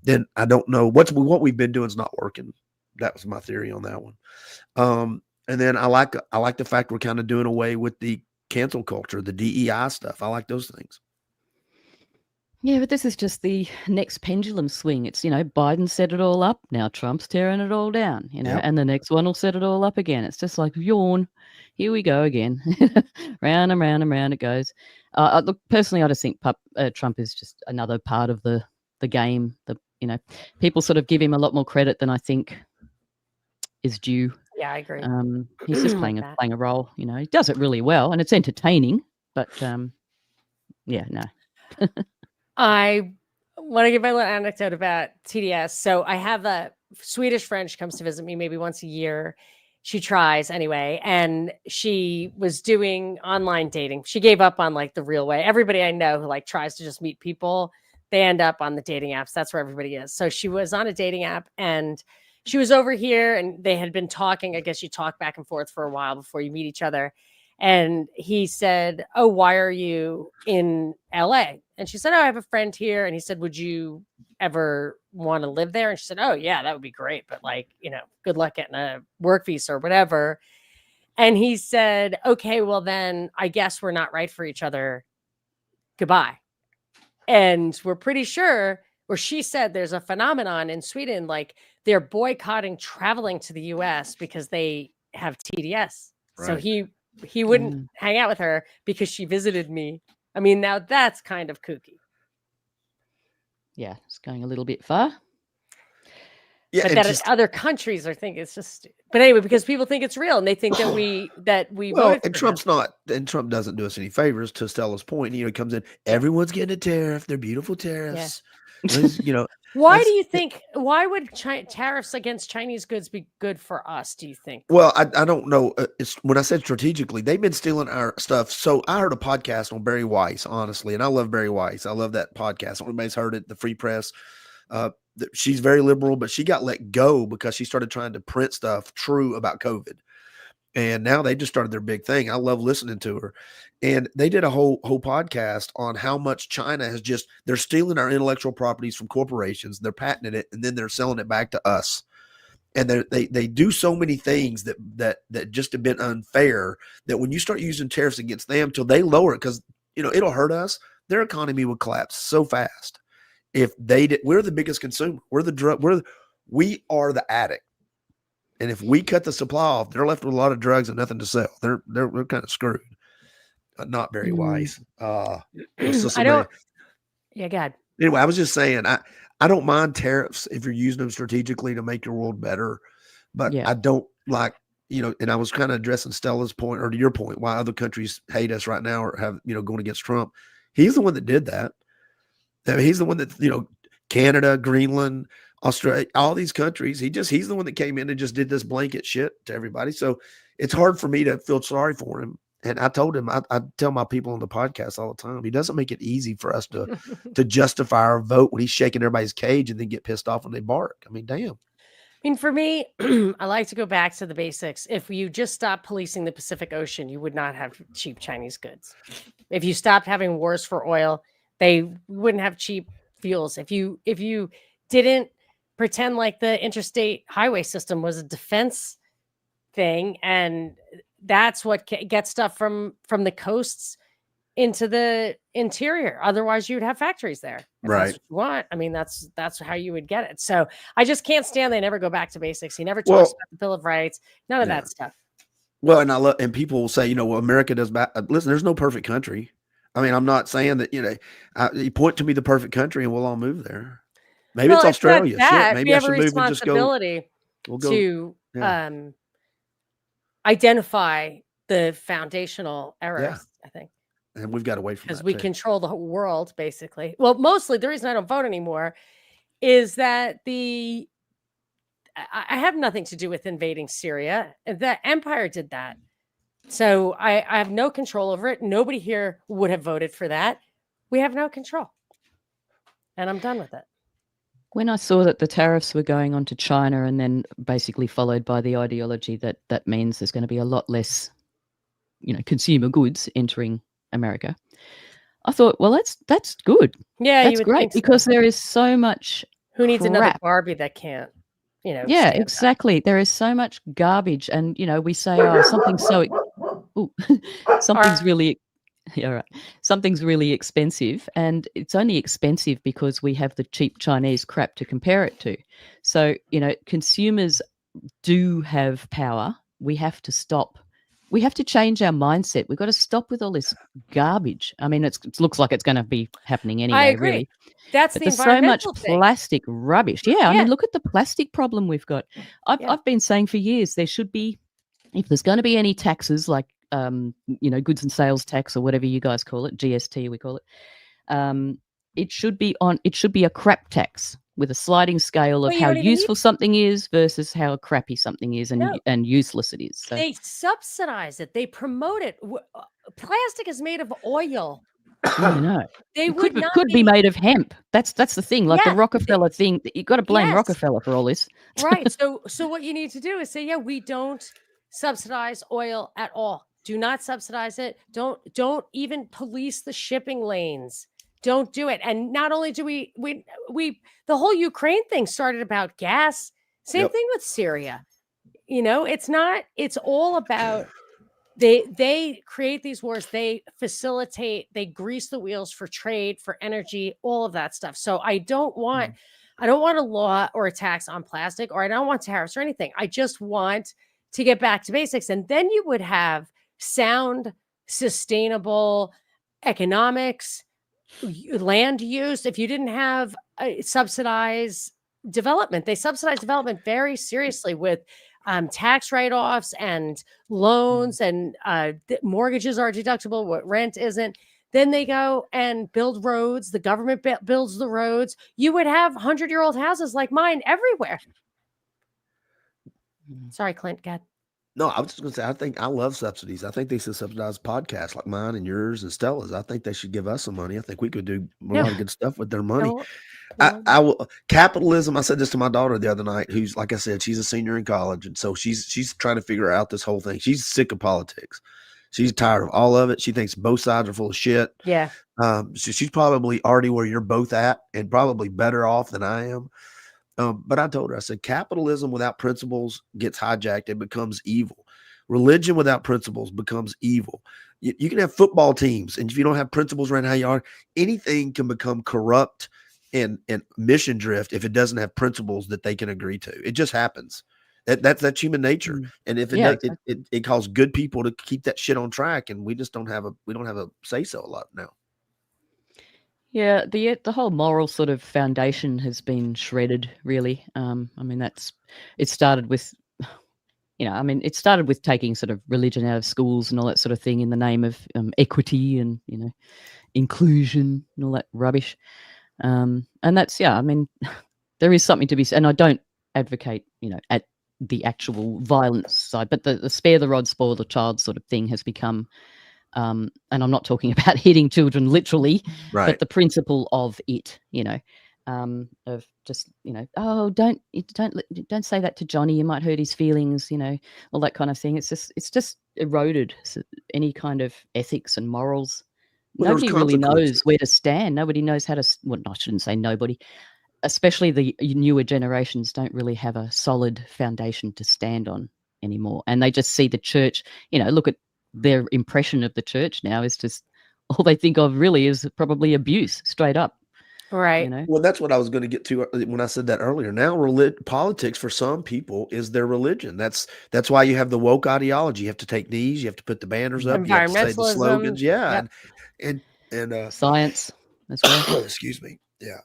then I don't know what we've been doing is not working. That was my theory on that one. And then I like the fact we're kind of doing away with the cancel culture, the DEI stuff. I like those things. Yeah, but this is just the next pendulum swing. It's, Biden set it all up. Now Trump's tearing it all down, Yep. and the next one will set it all up again. It's just like, yawn. Here we go again. Round and round and round it goes. Look, personally, I just think Trump is just another part of the game. People sort of give him a lot more credit than I think is due. Yeah, I agree. He's just playing a role. He does it really well, and it's entertaining. But yeah, no. I want to give my little anecdote about TDS. So I have a Swedish friend. She comes to visit me maybe once a year. She tries anyway. And she was doing online dating. She gave up on like the real way. Everybody I know who like tries to just meet people, they end up on the dating apps. That's where everybody is. So she was on a dating app and she was over here and they had been talking. I guess you talk back and forth for a while before you meet each other. And he said, "Oh, why are you in LA?" And she said, "Oh, I have a friend here." And he said, "Would you ever want to live there?" And she said, "Oh, yeah, that would be great. But like, good luck getting a work visa or whatever." And he said, "Okay, well then I guess we're not right for each other. Goodbye." And we're pretty sure, or she said there's a phenomenon in Sweden, like they're boycotting traveling to the US because they have TDS. Right. So he wouldn't hang out with her because she visited me. I mean, now that's kind of kooky. Yeah, it's going a little bit far. Yeah, but that other countries are thinking it's just. But anyway, because people think it's real and they think that we well, voted and for Trump's them. not, and Trump doesn't do us any favors. To Stella's point, he comes in, everyone's getting a tariff. They're beautiful tariffs. Yeah. Why do you think? Why would tariffs against Chinese goods be good for us? Do you think? Well, I don't know. It's when I said strategically, they've been stealing our stuff. So I heard a podcast on Barry Weiss, honestly, and I love Barry Weiss. I love that podcast. Everybody's heard it. The Free Press. She's very liberal, but she got let go because she started trying to print stuff true about COVID. And now they just started their big thing. I love listening to her. And they did a whole podcast on how much China has they're stealing our intellectual properties from corporations. They're patenting it and then they're selling it back to us. And they do so many things that just have been unfair that when you start using tariffs against them till they lower it, because it'll hurt us, their economy would collapse so fast. If they did, we're the biggest consumer. We're the drug. We are the addict. And if we cut the supply off, they're left with a lot of drugs and nothing to sell. They're kind of screwed. Not very wise. I don't. Yeah, God. Anyway, I was just saying, I don't mind tariffs if you're using them strategically to make your world better, but I don't like, and I was kind of addressing Stella's point, or to your point, why other countries hate us right now or have, going against Trump. He's the one that did that. I mean, he's the one that, Canada, Greenland, Australia, all these countries, he's the one that came in and just did this blanket shit to everybody. So it's hard for me to feel sorry for him. And I told him, I tell my people on the podcast all the time, he doesn't make it easy for us to justify our vote when he's shaking everybody's cage and then get pissed off when they bark. I mean, damn. I mean, for me, I like to go back to the basics. If you just stopped policing the Pacific Ocean, you would not have cheap Chinese goods. If you stopped having wars for oil, they wouldn't have cheap fuels. If you didn't pretend like the interstate highway system was a defense thing, and that's what gets stuff from the coasts into the interior. Otherwise, you'd have factories there. Right. That's what you want. I mean, that's how you would get it. So I just can't stand they never go back to basics. He never talks about the Bill of Rights. None of that stuff. Well, and people will say, well, America does bad. Listen, there's no perfect country. I mean, I'm not saying that, you point to me the perfect country and we'll all move there. Maybe it's Australia. Shit, maybe I should move and just go. To identify the foundational errors, I think. And we've got away from that. Because we control the whole world, basically. Well, mostly the reason I don't vote anymore is that I have nothing to do with invading Syria. The empire did that. So I have no control over it. Nobody here would have voted for that. We have no control. And I'm done with it. When I saw that the tariffs were going on to China and then basically followed by the ideology that means there's going to be a lot less, consumer goods entering America, I thought, well, that's good. Yeah, that's great because there is so much. Who needs another Barbie that can't? Yeah, Yeah, exactly. There is so much garbage, and we say, "Oh, something's so ooh, something's really yeah, right. Something's really expensive, and it's only expensive because we have the cheap Chinese crap to compare it to. So, consumers do have power. We have to stop. We have to change our mindset. We've got to stop with all this garbage. I mean, it looks like it's going to be happening I anyway, agree. really. That's But the there's so much environmental thing. plastic rubbish. Yeah, I Yeah. mean, look at the plastic problem we've got. I've been saying for years there should be, if there's going to be any taxes like goods and sales tax or whatever you guys call it, GST we call it, it should be a crap tax with a sliding scale of Well, you how don't even need useful something is versus how crappy something is No. and useless it is. So They subsidize it. They promote it. Plastic is made of oil. I know. They It would could not be made of hemp. That's the thing. Like the Yeah, Rockefeller thing, you got to blame yes. Rockefeller for all this. Right. So what you need to do is say, yeah, we don't subsidize oil at all. Do not subsidize it. Don't even police the shipping lanes. Don't do it. And not only do we the whole Ukraine thing started about gas. Same Yep. thing with Syria. It's all about they create these wars, they facilitate, they grease the wheels for trade, for energy, all of that stuff. So I don't want a law or a tax on plastic, or I don't want tariffs or anything. I just want to get back to basics. And then you would have sound, sustainable economics, land use. If you didn't have subsidized development, they subsidize development very seriously with tax write-offs and loans, and mortgages are deductible, what rent isn't. Then they go and build roads. The government builds the roads. You would have 100-year-old houses like mine everywhere. Sorry, Clint, go ahead. No, I was just going to say, I love subsidies. I think they should subsidize podcasts like mine and yours and Stella's. I think they should give us some money. I think we could do a lot of good stuff with their money. I will capitalism. I said this to my daughter the other night, who's, like I said, she's a senior in college, and so she's trying to figure out this whole thing. She's sick of politics. She's tired of all of it. She thinks both sides are full of shit. Yeah. So she's probably already where you're both at, and probably better off than I am. But I told her, I said, capitalism without principles gets hijacked. It becomes evil. Religion without principles becomes evil. You can have football teams, and if you don't have principles around how you are, anything can become corrupt and mission drift if it doesn't have principles that they can agree to. It just happens. That's human nature. And if it calls good people to keep that shit on track, and we just don't have a say so a lot now. Yeah, the whole moral sort of foundation has been shredded, really. I mean, it started with, it started with taking sort of religion out of schools and all that sort of thing in the name of equity and, inclusion and all that rubbish. And that's, I mean, there is something to be said, and I don't advocate, at the actual violence side, but the spare the rod, spoil the child sort of thing has become, and I'm not talking about hitting children literally, Right. but the principle of it, of just, oh, don't say that to Johnny, you might hurt his feelings, all that kind of thing. It's just eroded any kind of ethics and morals. Well, Nobody really knows where to stand. Nobody knows how to. Well, I shouldn't say nobody. Especially the newer generations don't really have a solid foundation to stand on anymore, and they just see the church. Look at their impression of the church now is just all they think of really is probably abuse, straight up. Right. Well, that's what I was going to get to when I said that earlier. Now, politics for some people is their religion. That's why you have the woke ideology. You have to take knees. You have to put the banners up. You have to say the slogans. Yeah, yep. and science as well. Excuse me. Yeah.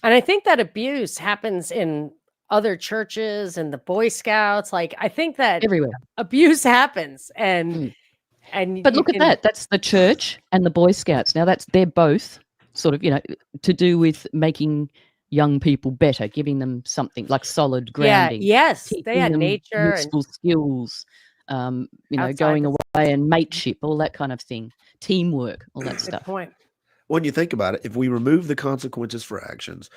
And I think that abuse happens in other churches and the Boy Scouts. Like, I think that everywhere abuse happens, but look at that. That's the church and the Boy Scouts. Now they're both sort of, to do with making young people better, giving them something like solid grounding. Yeah, yes, they had nature, useful skills, going away and mateship, all that kind of thing, teamwork, all that stuff. Point. When you think about it, if we remove the consequences for actions,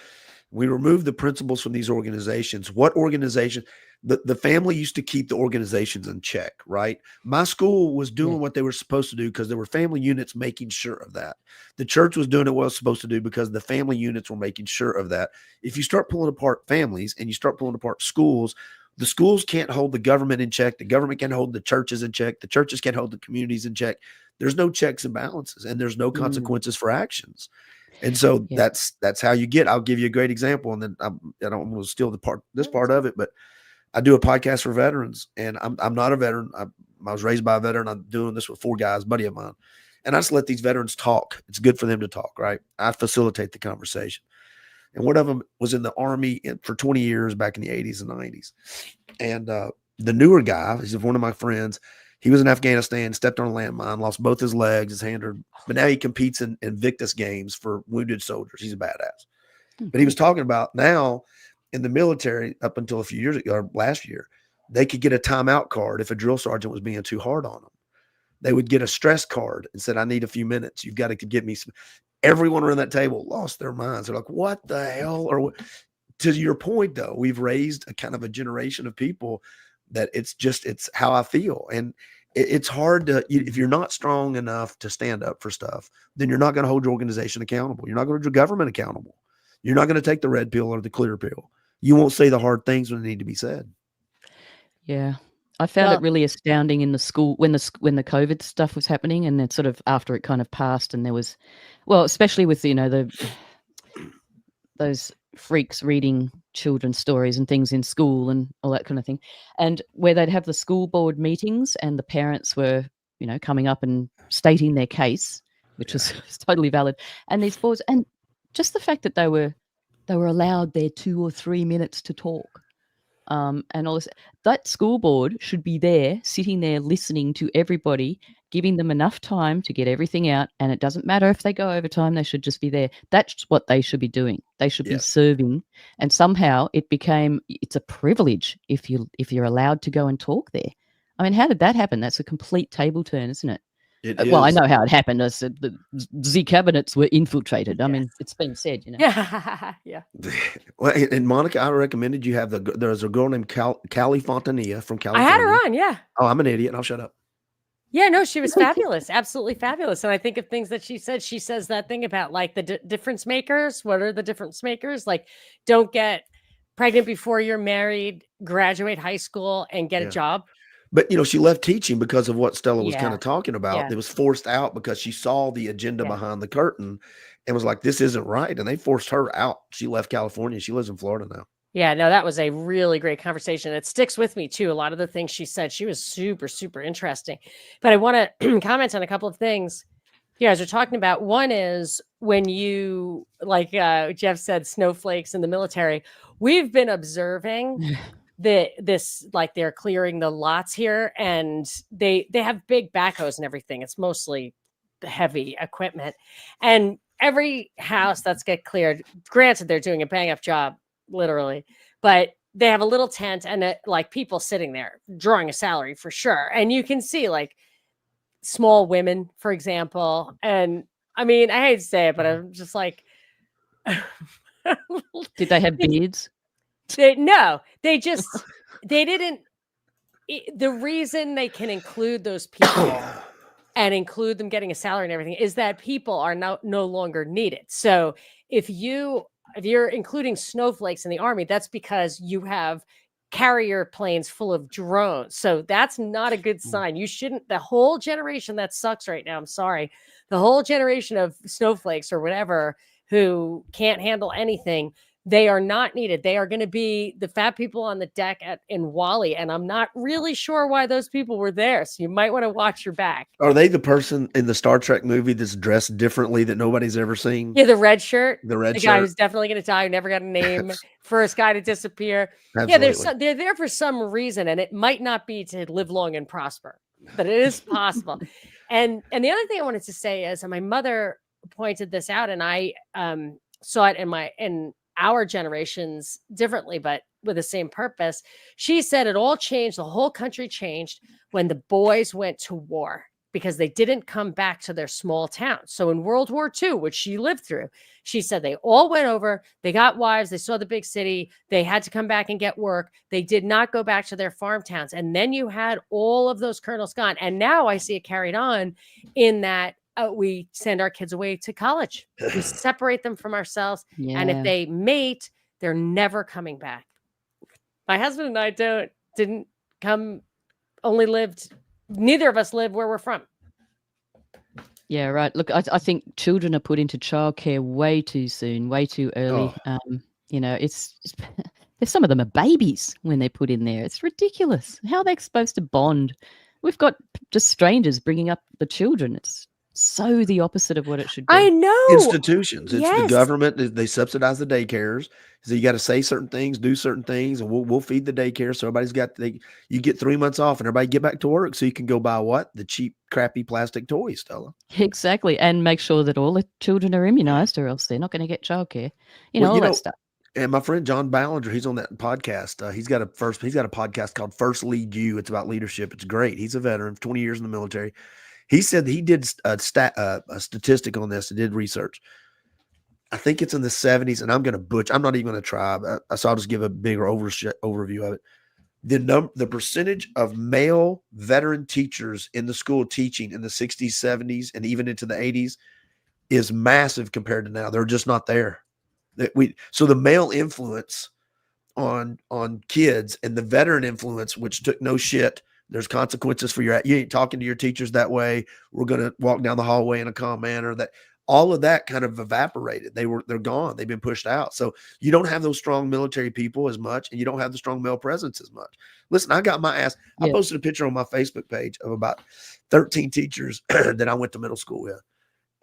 We removed the principles from these organizations. What organization? The family used to keep the organizations in check, right? My school was doing what they were supposed to do because there were family units making sure of that. The church was doing what it was supposed to do because the family units were making sure of that. If you start pulling apart families and you start pulling apart schools, the schools can't hold the government in check. The government can't hold the churches in check. The churches can't hold the communities in check. There's no checks and balances, and there's no consequences for actions. And so that's how you get. I'll give you a great example, and then I don't want to steal this part of it, but I do a podcast for veterans, and I'm not a veteran. I was raised by a veteran. I'm doing this with 4 guys, buddy of mine, and I just let these veterans talk. It's good for them to talk, right? I facilitate the conversation. And one of them was in the Army for 20 years back in the 80s and 90s. And the newer guy, he's one of my friends. He was in Afghanistan, stepped on a landmine, lost both his legs, his hand, but now he competes in Invictus games for wounded soldiers. He's a badass. But he was talking about now in the military, up until a few years ago, or last year, they could get a timeout card if a drill sergeant was being too hard on them. They would get a stress card and said, I need a few minutes. You've got to give me some. Everyone around that table lost their minds. They're like, what the hell? Or what? To your point, though, we've raised a kind of a generation of people that it's how I feel. And it's hard to, if you're not strong enough to stand up for stuff, then you're not going to hold your organization accountable. You're not going to hold your government accountable. You're not going to take the red pill or the clear pill. You won't say the hard things when they need to be said. Yeah. I found it really astounding in the school when the COVID stuff was happening, and then sort of after it kind of passed, and there was, well, especially with, those freaks reading children's stories and things in school and all that kind of thing. And where they'd have the school board meetings and the parents were, coming up and stating their case, which was totally valid. And these boards, and just the fact that they were allowed their 2 or 3 minutes to talk. And all this, that school board should be there, sitting there, listening to everybody, giving them enough time to get everything out. And it doesn't matter if they go over time; they should just be there. That's what they should be doing. They should be serving. And somehow it's a privilege if you're allowed to go and talk there. I mean, how did that happen? That's a complete table turn, isn't it? Well, I know how it happened. I said the Z cabinets were infiltrated. I mean, it's been said, Yeah. Well, and Monica, I recommended you have there's a girl named Callie Fontanilla from California. I had her on, yeah. Oh, I'm an idiot. I'll shut up. Yeah, no, she was fabulous. Absolutely fabulous. And I think of things that she said. She says that thing about like the difference makers. What are the difference makers? Like, don't get pregnant before you're married, graduate high school, and get a job. But, she left teaching because of what Stella was kind of talking about. It was forced out because she saw the agenda behind the curtain and was like, this isn't right. And they forced her out. She left California. She lives in Florida now. Yeah, no, that was a really great conversation. It sticks with me, too. A lot of the things she said, she was super, super interesting. But I want to comment on a couple of things you guys are talking about. One is when you, like Jeff said, snowflakes in the military. We've been observing this, like they're clearing the lots here, and they have big backhoes and everything. It's mostly heavy equipment, and every house that's get cleared, granted they're doing a bang up job literally, but they have a little tent and like people sitting there drawing a salary for sure. And you can see like small women, for example. And I mean, I hate to say it, but I'm just like, did they have beards? No, they didn't. The reason they can include those people and include them getting a salary and everything is that people are no longer needed. So if you're including snowflakes in the Army, that's because you have carrier planes full of drones. So that's not a good sign. You shouldn't, the whole generation that sucks right now, I'm sorry, the whole generation of snowflakes or whatever who can't handle anything, they are not needed. They are going to be the fat people on the deck in Wally. And I'm not really sure why those people were there. So you might want to watch your back. Are they the person in the Star Trek movie that's dressed differently that nobody's ever seen? Yeah, the red shirt. The guy who's definitely going to die, who never got a name. First guy to disappear. Absolutely. Yeah, they're there for some reason. And it might not be to live long and prosper, but it is possible. And the other thing I wanted to say is, and my mother pointed this out, and I saw it in our generations differently, but with the same purpose. She said it all changed. The whole country changed when the boys went to war. because they didn't come back to their small town. So in World War II, which she lived through, she said they all went over, they got wives, they saw the big city, they had to come back and get work. They did not go back to their farm towns. And then you had all of those colonels gone. And now I see it carried on in that we send our kids away to college. We separate them from ourselves. Yeah. And if they mate, they're never coming back. My husband and I didn't come, only lived, neither of us live where we're from. Yeah, right. Look, I think children are put into childcare way too soon, way too early. You know, it's some of them are babies when they're put in there. It's ridiculous. How are they supposed to bond? We've got just strangers bringing up the children. It's so the opposite of what it should be. I know. Institutions. It's the Yes. government. They subsidize the daycares. So you got to say certain things, do certain things, and we'll feed the daycare. So everybody's got you get 3 months off, and everybody get back to work, so you can go buy what? The cheap, crappy plastic toys, Stella. Exactly, and make sure that all the children are immunized, or else they're not going to get childcare. All that stuff. And my friend John Ballinger, he's on that podcast. He's got a podcast called First Lead You. It's about leadership. It's great. He's a veteran, 20 years in the military. He said that he did a statistic on this and did research. I think it's in the 70s, and I'm going to butcher. I'm not even going to try, so I'll just give a bigger overview of it. The percentage of male veteran teachers in the school teaching in the 60s, 70s, and even into the 80s is massive compared to now. They're just not there. So the male influence on kids and the veteran influence, which took no shit. There's consequences for you ain't talking to your teachers that way. We're going to walk down the hallway in a calm manner. That all of that kind of evaporated. They're gone. They've been pushed out. So you don't have those strong military people as much, and you don't have the strong male presence as much. Listen, I got my ass. I posted a picture on my Facebook page of about 13 teachers that I went to middle school with.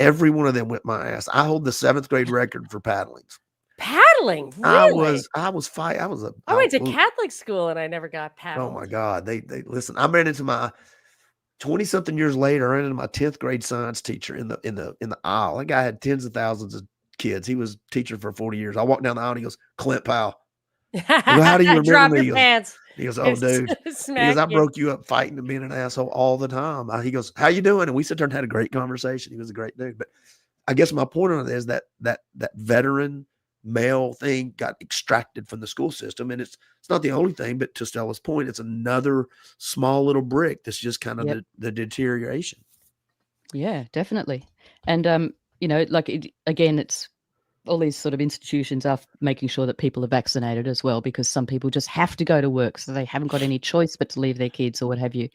Every one of them went my ass. I hold the 7th grade record for paddlings. Paddling? Really? I went to Catholic school and I never got paddled. Oh my God. They listen, I ran into my 20 something years later, I ran into my 10th grade science teacher in the aisle. That guy had tens of thousands of kids. He was teaching for 40 years. I walked down the aisle and he goes, Clint Powell. I go, how do you remember Drop me? your pants. He goes, oh, dude. He goes, I broke you up fighting and being an asshole all the time. He goes, how you doing? And we sat there and had a great conversation. He was a great dude. But I guess my point on it is that veteran male thing got extracted from the school system. And it's not the only thing, but to Stella's point, it's another small little brick that's just kind of the deterioration. Yeah, definitely. And, again, it's all these sort of institutions are making sure that people are vaccinated as well, because some people just have to go to work, so they haven't got any choice but to leave their kids or what have you.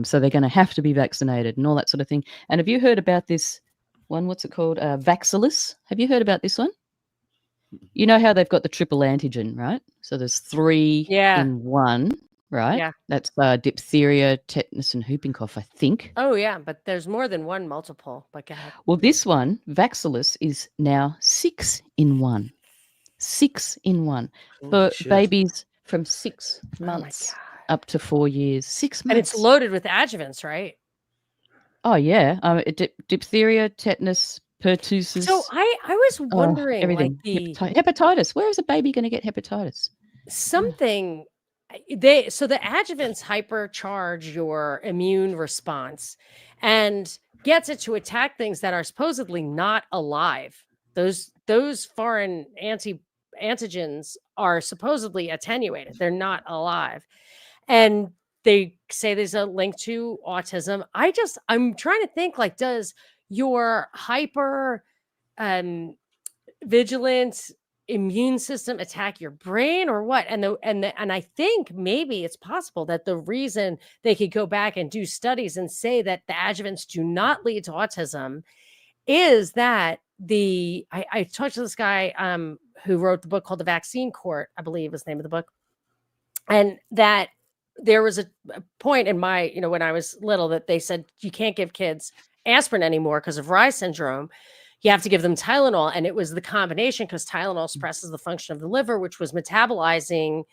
So they're going to have to be vaccinated and all that sort of thing. And have you heard about this one? What's it called? Vaxilus. Have you heard about this one? You know how they've got the triple antigen, right? So there's 3 in 1, right? Yeah. That's diphtheria, tetanus, and whooping cough, I think. Oh, yeah, but there's more than one multiple. But go ahead. Well, this one, Vaxilus, is now 6 in 1. 6 in 1 for babies from 6 months up to 4 years. 6 months. And it's loaded with adjuvants, right? Oh, yeah. Diphtheria, tetanus, pertussis. So I was wondering, everything. Hepatitis. Where is a baby going to get hepatitis? Something so the adjuvants hypercharge your immune response and gets it to attack things that are supposedly not alive. Those foreign antigens are supposedly attenuated. They're not alive. And they say there's a link to autism. I'm trying to think, like, does your hyper vigilant immune system attack your brain or what? And I think maybe it's possible that the reason they could go back and do studies and say that the adjuvants do not lead to autism is that I talked to this guy who wrote the book called The Vaccine Court, I believe is the name of the book, and that there was a point in my, when I was little, that they said you can't give kids aspirin anymore because of Rye syndrome. You have to give them Tylenol. And it was the combination, because Tylenol suppresses the function of the liver, which was metabolizing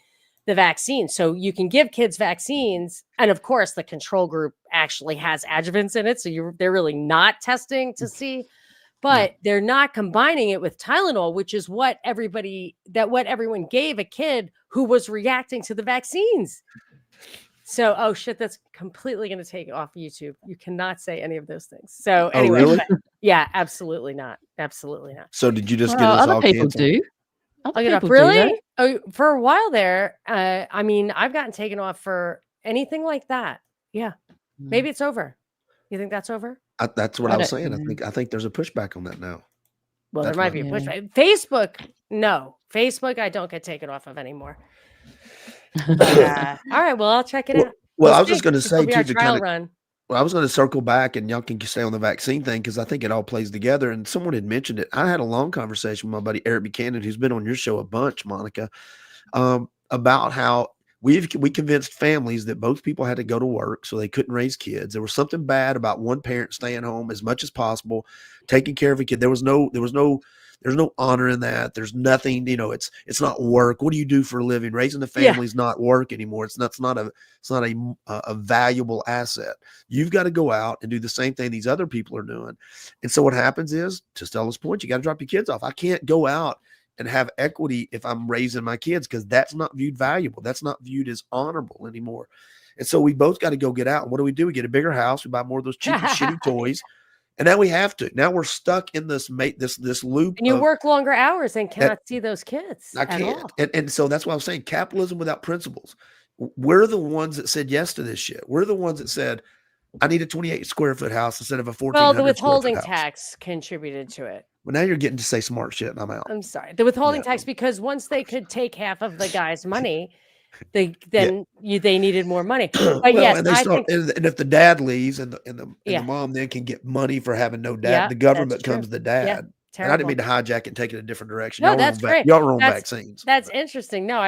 the vaccine. So you can give kids vaccines. And of course, the control group actually has adjuvants in it. So they're really not testing to see, but they're not combining it with Tylenol, which is what everyone gave a kid who was reacting to the vaccines. So, oh shit, that's completely going to take off YouTube. You cannot say any of those things. So, Oh, anyway, really? yeah, absolutely not. Absolutely not. So did you just Well, get us other all people canceled? do. Other I'll get off. people do Really? though. Oh, for a while there. I mean, I've gotten taken off for anything like that. Yeah. Maybe it's over. You think that's over? That's what I I was don't saying. know. I think there's a pushback on that now. Well, That's there what might be a Yeah. pushback. Facebook, no. Facebook, I don't get taken off of anymore. But all right, well, I'll check it out. Well, I was see. just going to This will say be too our to trial kind of. run. Well, I was going to circle back, and y'all can stay on the vaccine thing because I think it all plays together. And someone had mentioned it. I had a long conversation with my buddy Eric Buchanan, who's been on your show a bunch, Monica, about how we convinced families that both people had to go to work so they couldn't raise kids. There was something bad about one parent staying home as much as possible, taking care of a kid. There's no honor in that. There's nothing, it's not work. What do you do for a living? Raising a family is not work anymore. It's not a valuable asset. You've got to go out and do the same thing these other people are doing. And so what happens is, to Stella's point, you got to drop your kids off. I can't go out and have equity if I'm raising my kids because that's not viewed valuable. That's not viewed as honorable anymore. And so we both got to go get out. And what do? We get a bigger house. We buy more of those cheap shitty toys. And now we have to. Now we're stuck in this loop. And you work longer hours and cannot see those kids. I can't. And so that's why I was saying capitalism without principles. We're the ones that said yes to this shit. We're the ones that said, I need a 28 square foot house instead of a 1400 Well, the square withholding foot house. tax contributed to it. Well, now you're getting to say smart shit and I'm out. I'm sorry. The withholding tax, because once they could take half of the guy's money, they needed more money. But Well, yes, and they start, and if the dad leaves and the mom then can get money for having no dad, the government becomes the dad. Yeah, and I didn't mean to hijack it and take it a different direction. No, that's great. Y'all are on vaccines. That's interesting. No,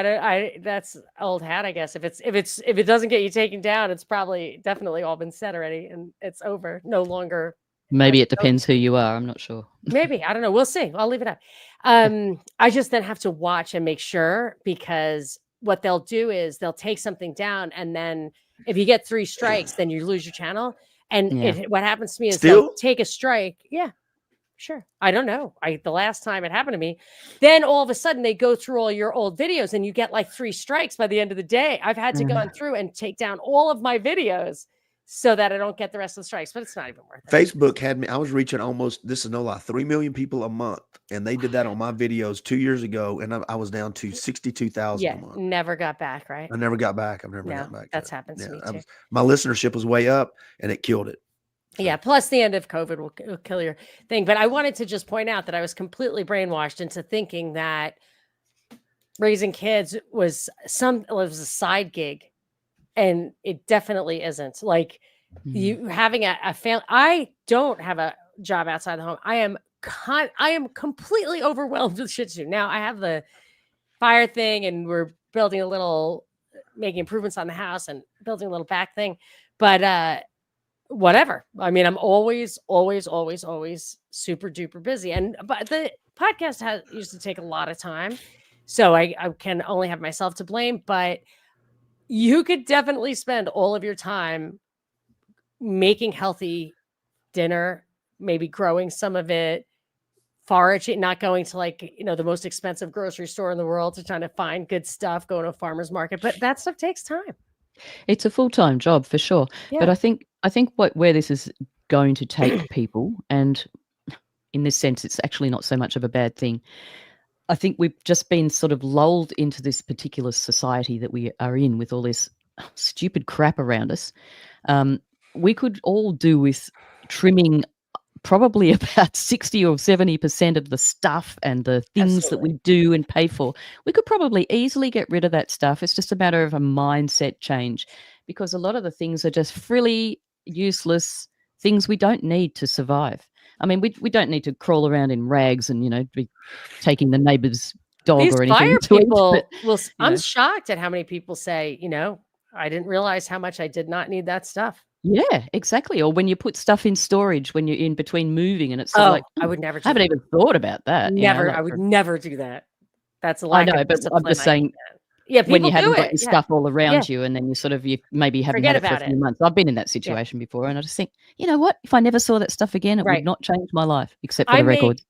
that's old hat, I guess. If it doesn't get you taken down, it's definitely all been said already, and it's over. No longer. Maybe it depends who you are. I'm not sure. Maybe. I don't know. We'll see. I'll leave it up. I just then have to watch and make sure, because what they'll do is they'll take something down, and then if you get 3 strikes, then you lose your channel. And what happens to me is they'll take a strike. Yeah, sure. I don't know. The last time it happened to me, then all of a sudden they go through all your old videos and you get like 3 strikes by the end of the day. I've had to go through and take down all of my videos so that I don't get the rest of the strikes, but it's not even worth it. Facebook had me, I was reaching almost, this is no lie, 3 million people a month. And they did that on my videos 2 years ago. And I was down to 62,000 a month. Never got back, right? I never got back. I've never got back. That's happened to me too. My listenership was way up and it killed it. So. Yeah. Plus the end of COVID will kill your thing. But I wanted to just point out that I was completely brainwashed into thinking that raising kids was a side gig. And it definitely isn't. Like you having a family. I don't have a job outside the home. I am completely overwhelmed with shit to do. Now I have the fire thing, and we're making improvements on the house and building a little back thing. But whatever. I mean, I'm always super duper busy. But the podcast used to take a lot of time, so I can only have myself to blame. But you could definitely spend all of your time making healthy dinner, maybe growing some of it, foraging, not going to the most expensive grocery store in the world to try to find good stuff, going to a farmer's market. But that stuff takes time. It's a full-time job for sure. Yeah. But I think where this is going to take people, and in this sense, it's actually not so much of a bad thing. I think we've just been sort of lulled into this particular society that we are in with all this stupid crap around us. We could all do with trimming probably about 60 or 70% of the stuff and the things that we do and pay for. We could probably easily get rid of that stuff. It's just a matter of a mindset change, because a lot of the things are just frilly, useless things we don't need to survive. I mean, we don't need to crawl around in rags and, be taking the neighbor's dog These or anything. fire to people, eat, but, I'm shocked at how many people say, I didn't realize how much I did not need that stuff. Yeah, exactly. Or when you put stuff in storage when you're in between moving, and it's sort of like, I would never. I haven't even thought about that. Never. I would never do that. That's a lack of discipline. But I'm just saying. Yeah, when you haven't got your stuff all around you, and then you maybe haven't Forget had it for a few months. I've been in that situation before, and I just think, you know what? If I never saw that stuff again, it would not change my life, except for the records.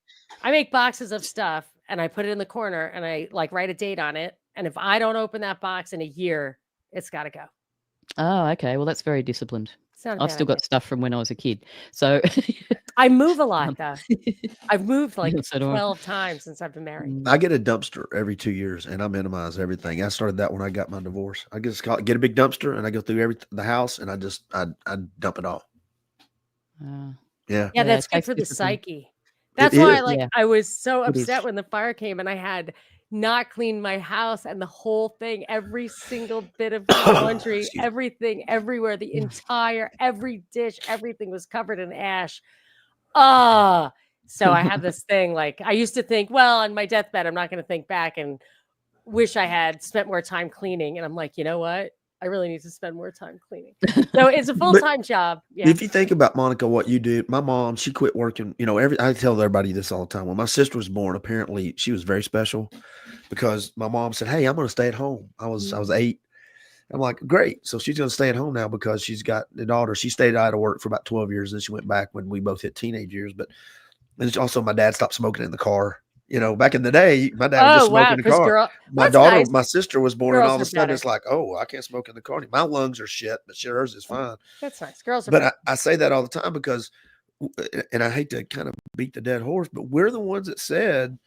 I make boxes of stuff, and I put it in the corner, and I write a date on it. And if I don't open that box in a year, it's got to go. Oh, okay. Well, that's very disciplined. It's not a I've bad still idea. got stuff from when I was a kid. So, I move a lot um, though. I've moved like so do I. 12 times since I've been married. Mm. I get a dumpster every 2 years, and I minimize everything. I started that when I got my divorce. I just get a big dumpster, and I go through the house, and I dump it all. Uh, Yeah, Yeah, yeah, that's it good takes for the discipline. psyche. it That's why is. like Yeah. I was so It is. upset when the fire came and I had not cleaned my house and the whole thing, every single bit of laundry, Excuse me. everything, everywhere, the entire, every dish, everything was covered in ash. Ah, so I have this thing like I used to think, well, on my deathbed, I'm not going to think back and wish I had spent more time cleaning. And I'm like, you know what? I really need to spend more time cleaning. So it's a full But time job. Yeah. if you think about Monica, what you did, my mom, she quit working. I tell everybody this all the time. When my sister was born, apparently she was very special because my mom said, "Hey, I'm going to stay at home." I was 8. I'm like, "Great." So she's going to stay at home now because she's got the daughter. She stayed out of work for about 12 years, and she went back when we both hit teenage years. But it's also my dad stopped smoking in the car. Back in the day, my dad would Oh just smoke wow. in the Because car. well, My that's nice. my sister was born, and all Girls of a are sudden better. it's like, oh, I can't smoke in the car. My lungs are shit, but hers is fine. That's nice. Girls are But better. I say that all the time because, and I hate to kind of beat the dead horse, but we're the ones that said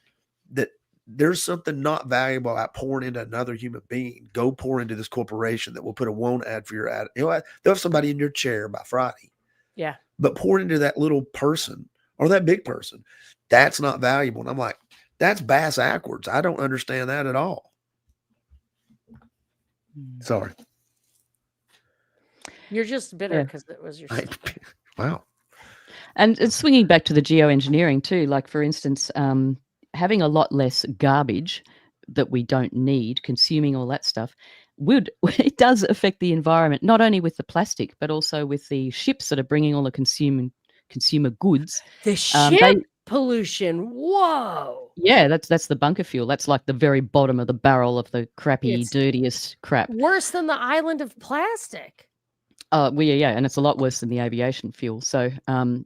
that there's something not valuable about pouring into another human being. Go pour into this corporation that will put a won't ad for your ad. They'll have somebody in your chair by Friday, Yeah. but pour into that little person or that big person. That's not valuable. And I'm like, that's bass backwards. I don't understand that at all. Sorry. You're just bitter Yeah. because it was your Wow. And swinging back to the geoengineering too, like for instance, having a lot less garbage that we don't need, consuming all that stuff, it does affect the environment, not only with the plastic, but also with the ships that are bringing all the consumer goods. the ship pollution. Whoa. Yeah, that's the bunker fuel. That's like the very bottom of the barrel of the crappy, It's dirtiest crap. worse than the island of plastic. Yeah, and it's a lot worse than the aviation fuel. So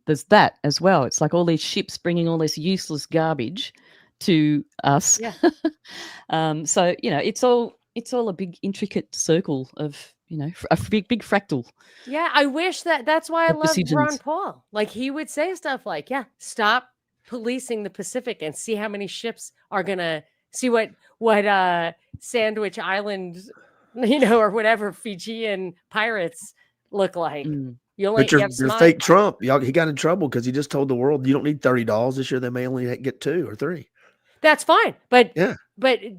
there's that as well. It's like all these ships bringing all this useless garbage to us. Yeah. So it's all a big intricate circle of a big fractal. Yeah, I wish that's why I Of love Ron decisions. Paul. Like he would say stuff like, "Yeah, stop policing the Pacific and see how many ships are gonna see what Sandwich Island, or whatever Fijian pirates look like." Mm. But You your have some fake Trump, he got in trouble because he just told the world you don't need $30 this year. They may only get 2 or 3. That's fine, but Yeah.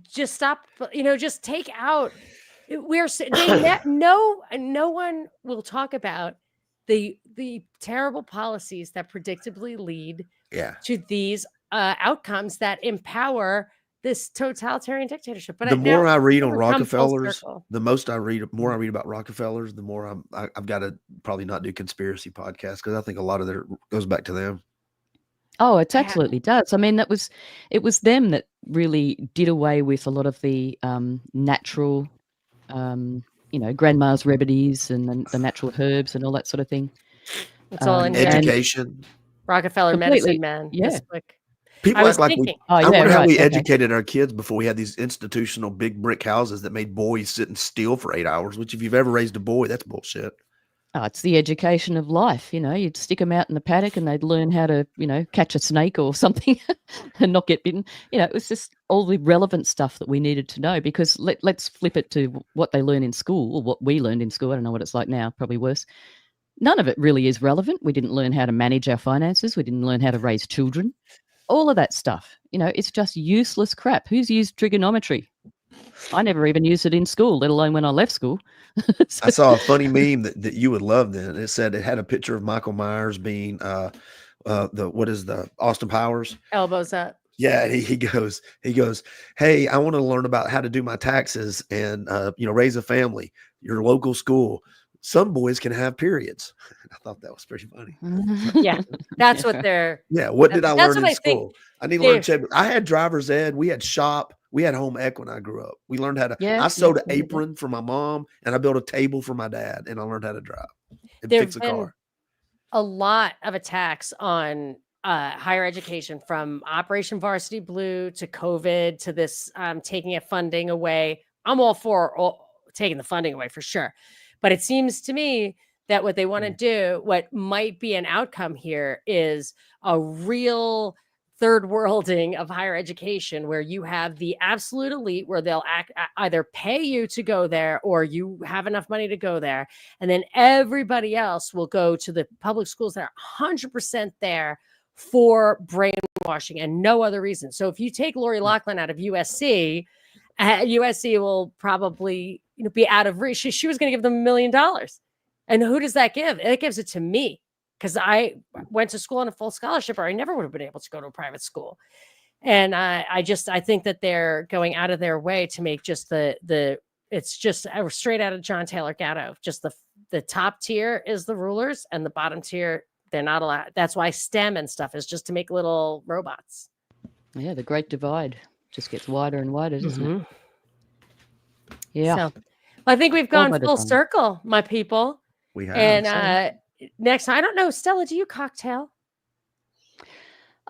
just stop. Just take out. No one will talk about the terrible policies that predictably lead Yeah. to these outcomes that empower this totalitarian dictatorship. But The more I read on we've come full Rockefellers, circle. the more I read about Rockefellers, the more I've got to probably not do conspiracy podcasts because I think a lot of it goes back to them. Oh, it Yeah. absolutely does. I mean, it was them that really did away with a lot of the natural, grandma's remedies and the natural herbs and all that sort of thing. It's all in Education. Rockefeller Completely, medicine man. yeah. This book. People I was act like thinking. Oh, I yeah, wonder how right, we okay. educated our kids before we had these institutional big brick houses that made boys sit and steal for 8 hours, which if you've ever raised a boy, that's bullshit. Oh, it's the education of life. You'd stick them out in the paddock and they'd learn how to, catch a snake or something and not get bitten. It was just all the relevant stuff that we needed to know because let's flip it to what they learn in school or what we learned in school. I don't know what it's like now, probably worse. None of it really is relevant. We didn't learn how to manage our finances. We didn't learn how to raise children. All of that stuff, it's just useless crap. Who's used trigonometry? I never even used it in school, let alone when I left school. I saw a funny meme that you would love then. It said it had a picture of Michael Myers being the Austin Powers? Elbows up. Yeah, he goes, "Hey, I want to learn about how to do my taxes and raise a family. Your local school. Some boys can have periods." I thought that was pretty funny. Yeah, that's what they're. Yeah, what did I That's learn what in I think. school? I need to learn check. I had driver's ed. We had shop. We had home ec when I grew up. We learned how to. Yeah, I sewed yeah, an apron for my mom, and I built a table for my dad, and I learned how to drive and There've fix a been car. a lot of attacks on higher education, from Operation Varsity Blue to COVID to this taking funding away. I'm all for taking the funding away for sure. But it seems to me that what they want to do, what might be an outcome here, is a real third worlding of higher education, where you have the absolute elite, where they'll either pay you to go there or you have enough money to go there. And then everybody else will go to the public schools that are 100% there for brainwashing and no other reason. So if you take Lori Loughlin out of USC, USC will probably be out of reach. She was going to give them $1 million. And who does that give? It gives it to me, because I went to school on a full scholarship, or I never would have been able to go to a private school. And I think that they're going out of their way to make just it's just straight out of John Taylor Gatto. Just the top tier is the rulers, and the bottom tier, they're not allowed. That's why STEM and stuff is just to make little robots. Yeah, the great divide just gets wider and wider, doesn't it? Yeah. So, I think we've gone full circle, my people. We have. And next time, I don't know, Stella, do you cocktail?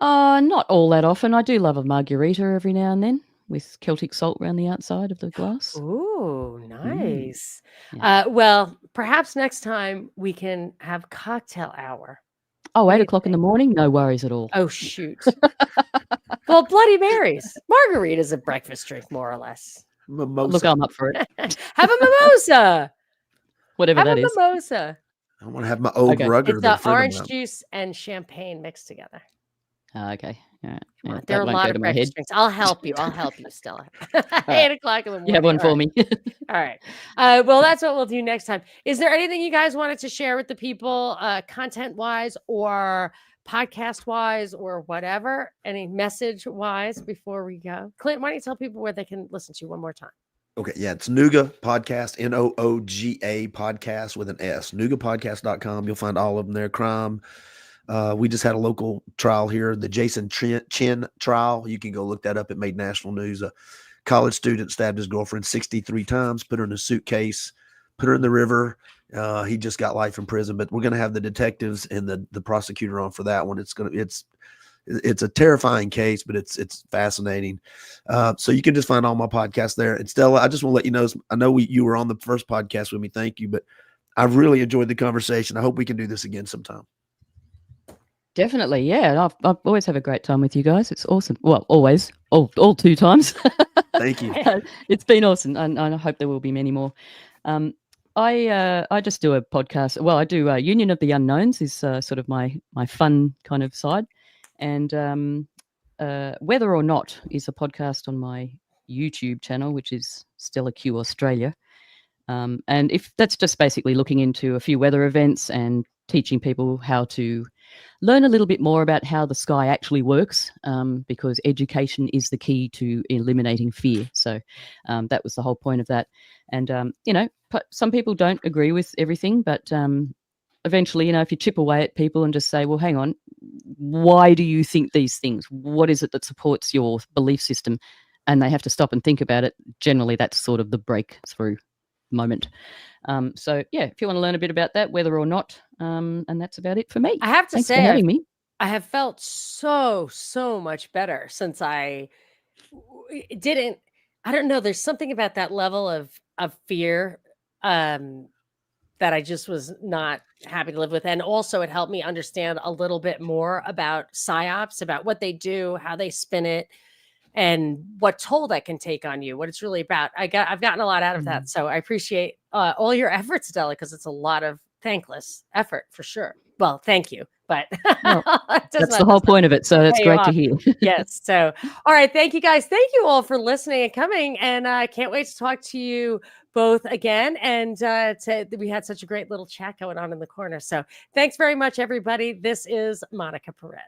Not all that often. I do love a margarita every now and then with Celtic salt around the outside of the glass. Ooh, nice. Yeah. Well, perhaps next time we can have cocktail hour. Oh, 8 o'clock in the morning? No worries at all. Oh, shoot. Well, Bloody Marys. Margarita is a breakfast drink, more or less. Mimosa. Look, I'm up for it. Have a mimosa. Whatever that is. Have a mimosa. I want to have my old rugger. It's orange juice and champagne mixed together. Okay. All right. Yeah, There are a lot of breakfast drinks. I'll help you, Stella. 8 o'clock in the morning. You have one for me. All right. Well, that's what we'll do next time. Is there anything you guys wanted to share with the people, content-wise or podcast-wise or whatever? Any message-wise before we go? Clint, why don't you tell people where they can listen to you one more time? Okay, yeah, it's Nooga Podcast, Nooga Podcast with an S. NoogaPodcast.com. You'll find all of them there. Crime. We just had a local trial here, the Jason Chin trial. You can go look that up. It made national news. A college student stabbed his girlfriend 63 times, put her in a suitcase, put her in the river. He just got life in prison, but we're going to have the detectives and the prosecutor on for that one. It's a terrifying case, but it's fascinating. So you can just find all my podcasts there. And Stella, I just want to let you know, I know you were on the first podcast with me. Thank you, but I've really enjoyed the conversation. I hope we can do this again sometime. Definitely, yeah. I've always have a great time with you guys. It's awesome. Well, always, all 2 times. Thank you. It's been awesome, and I hope there will be many more. I just do a podcast. Well, I do Union of the Unknowns is sort of my fun kind of side, and Whether or Not is a podcast on my YouTube channel, which is Stella Q Australia. And if that's just basically looking into a few weather events and teaching people how to learn a little bit more about how the sky actually works, because education is the key to eliminating fear. So that was the whole point of that. And, some people don't agree with everything, but eventually, if you chip away at people and just say, well, hang on, why do you think these things? What is it that supports your belief system? And they have to stop and think about it. Generally, that's sort of the breakthrough moment. So yeah, if you want to learn a bit about that, Whether or Not, and that's about it for me. I have to Thanks say, for having me. I have felt so much better since I don't know, there's something about that level of fear that I just was not happy to live with. And also it helped me understand a little bit more about psyops, about what they do, how they spin it, and what toll that can take on you, what it's really about. I've gotten a lot out of that. So I appreciate all your efforts, Stella, because it's a lot of thankless effort for sure. Well, thank you. But that's the whole point of it. So that's great to hear. Yes. So, all right. Thank you guys. Thank you all for listening and coming. And I can't wait to talk to you both again. And we had such a great little chat going on in the corner. So thanks very much, everybody. This is Monica Perez.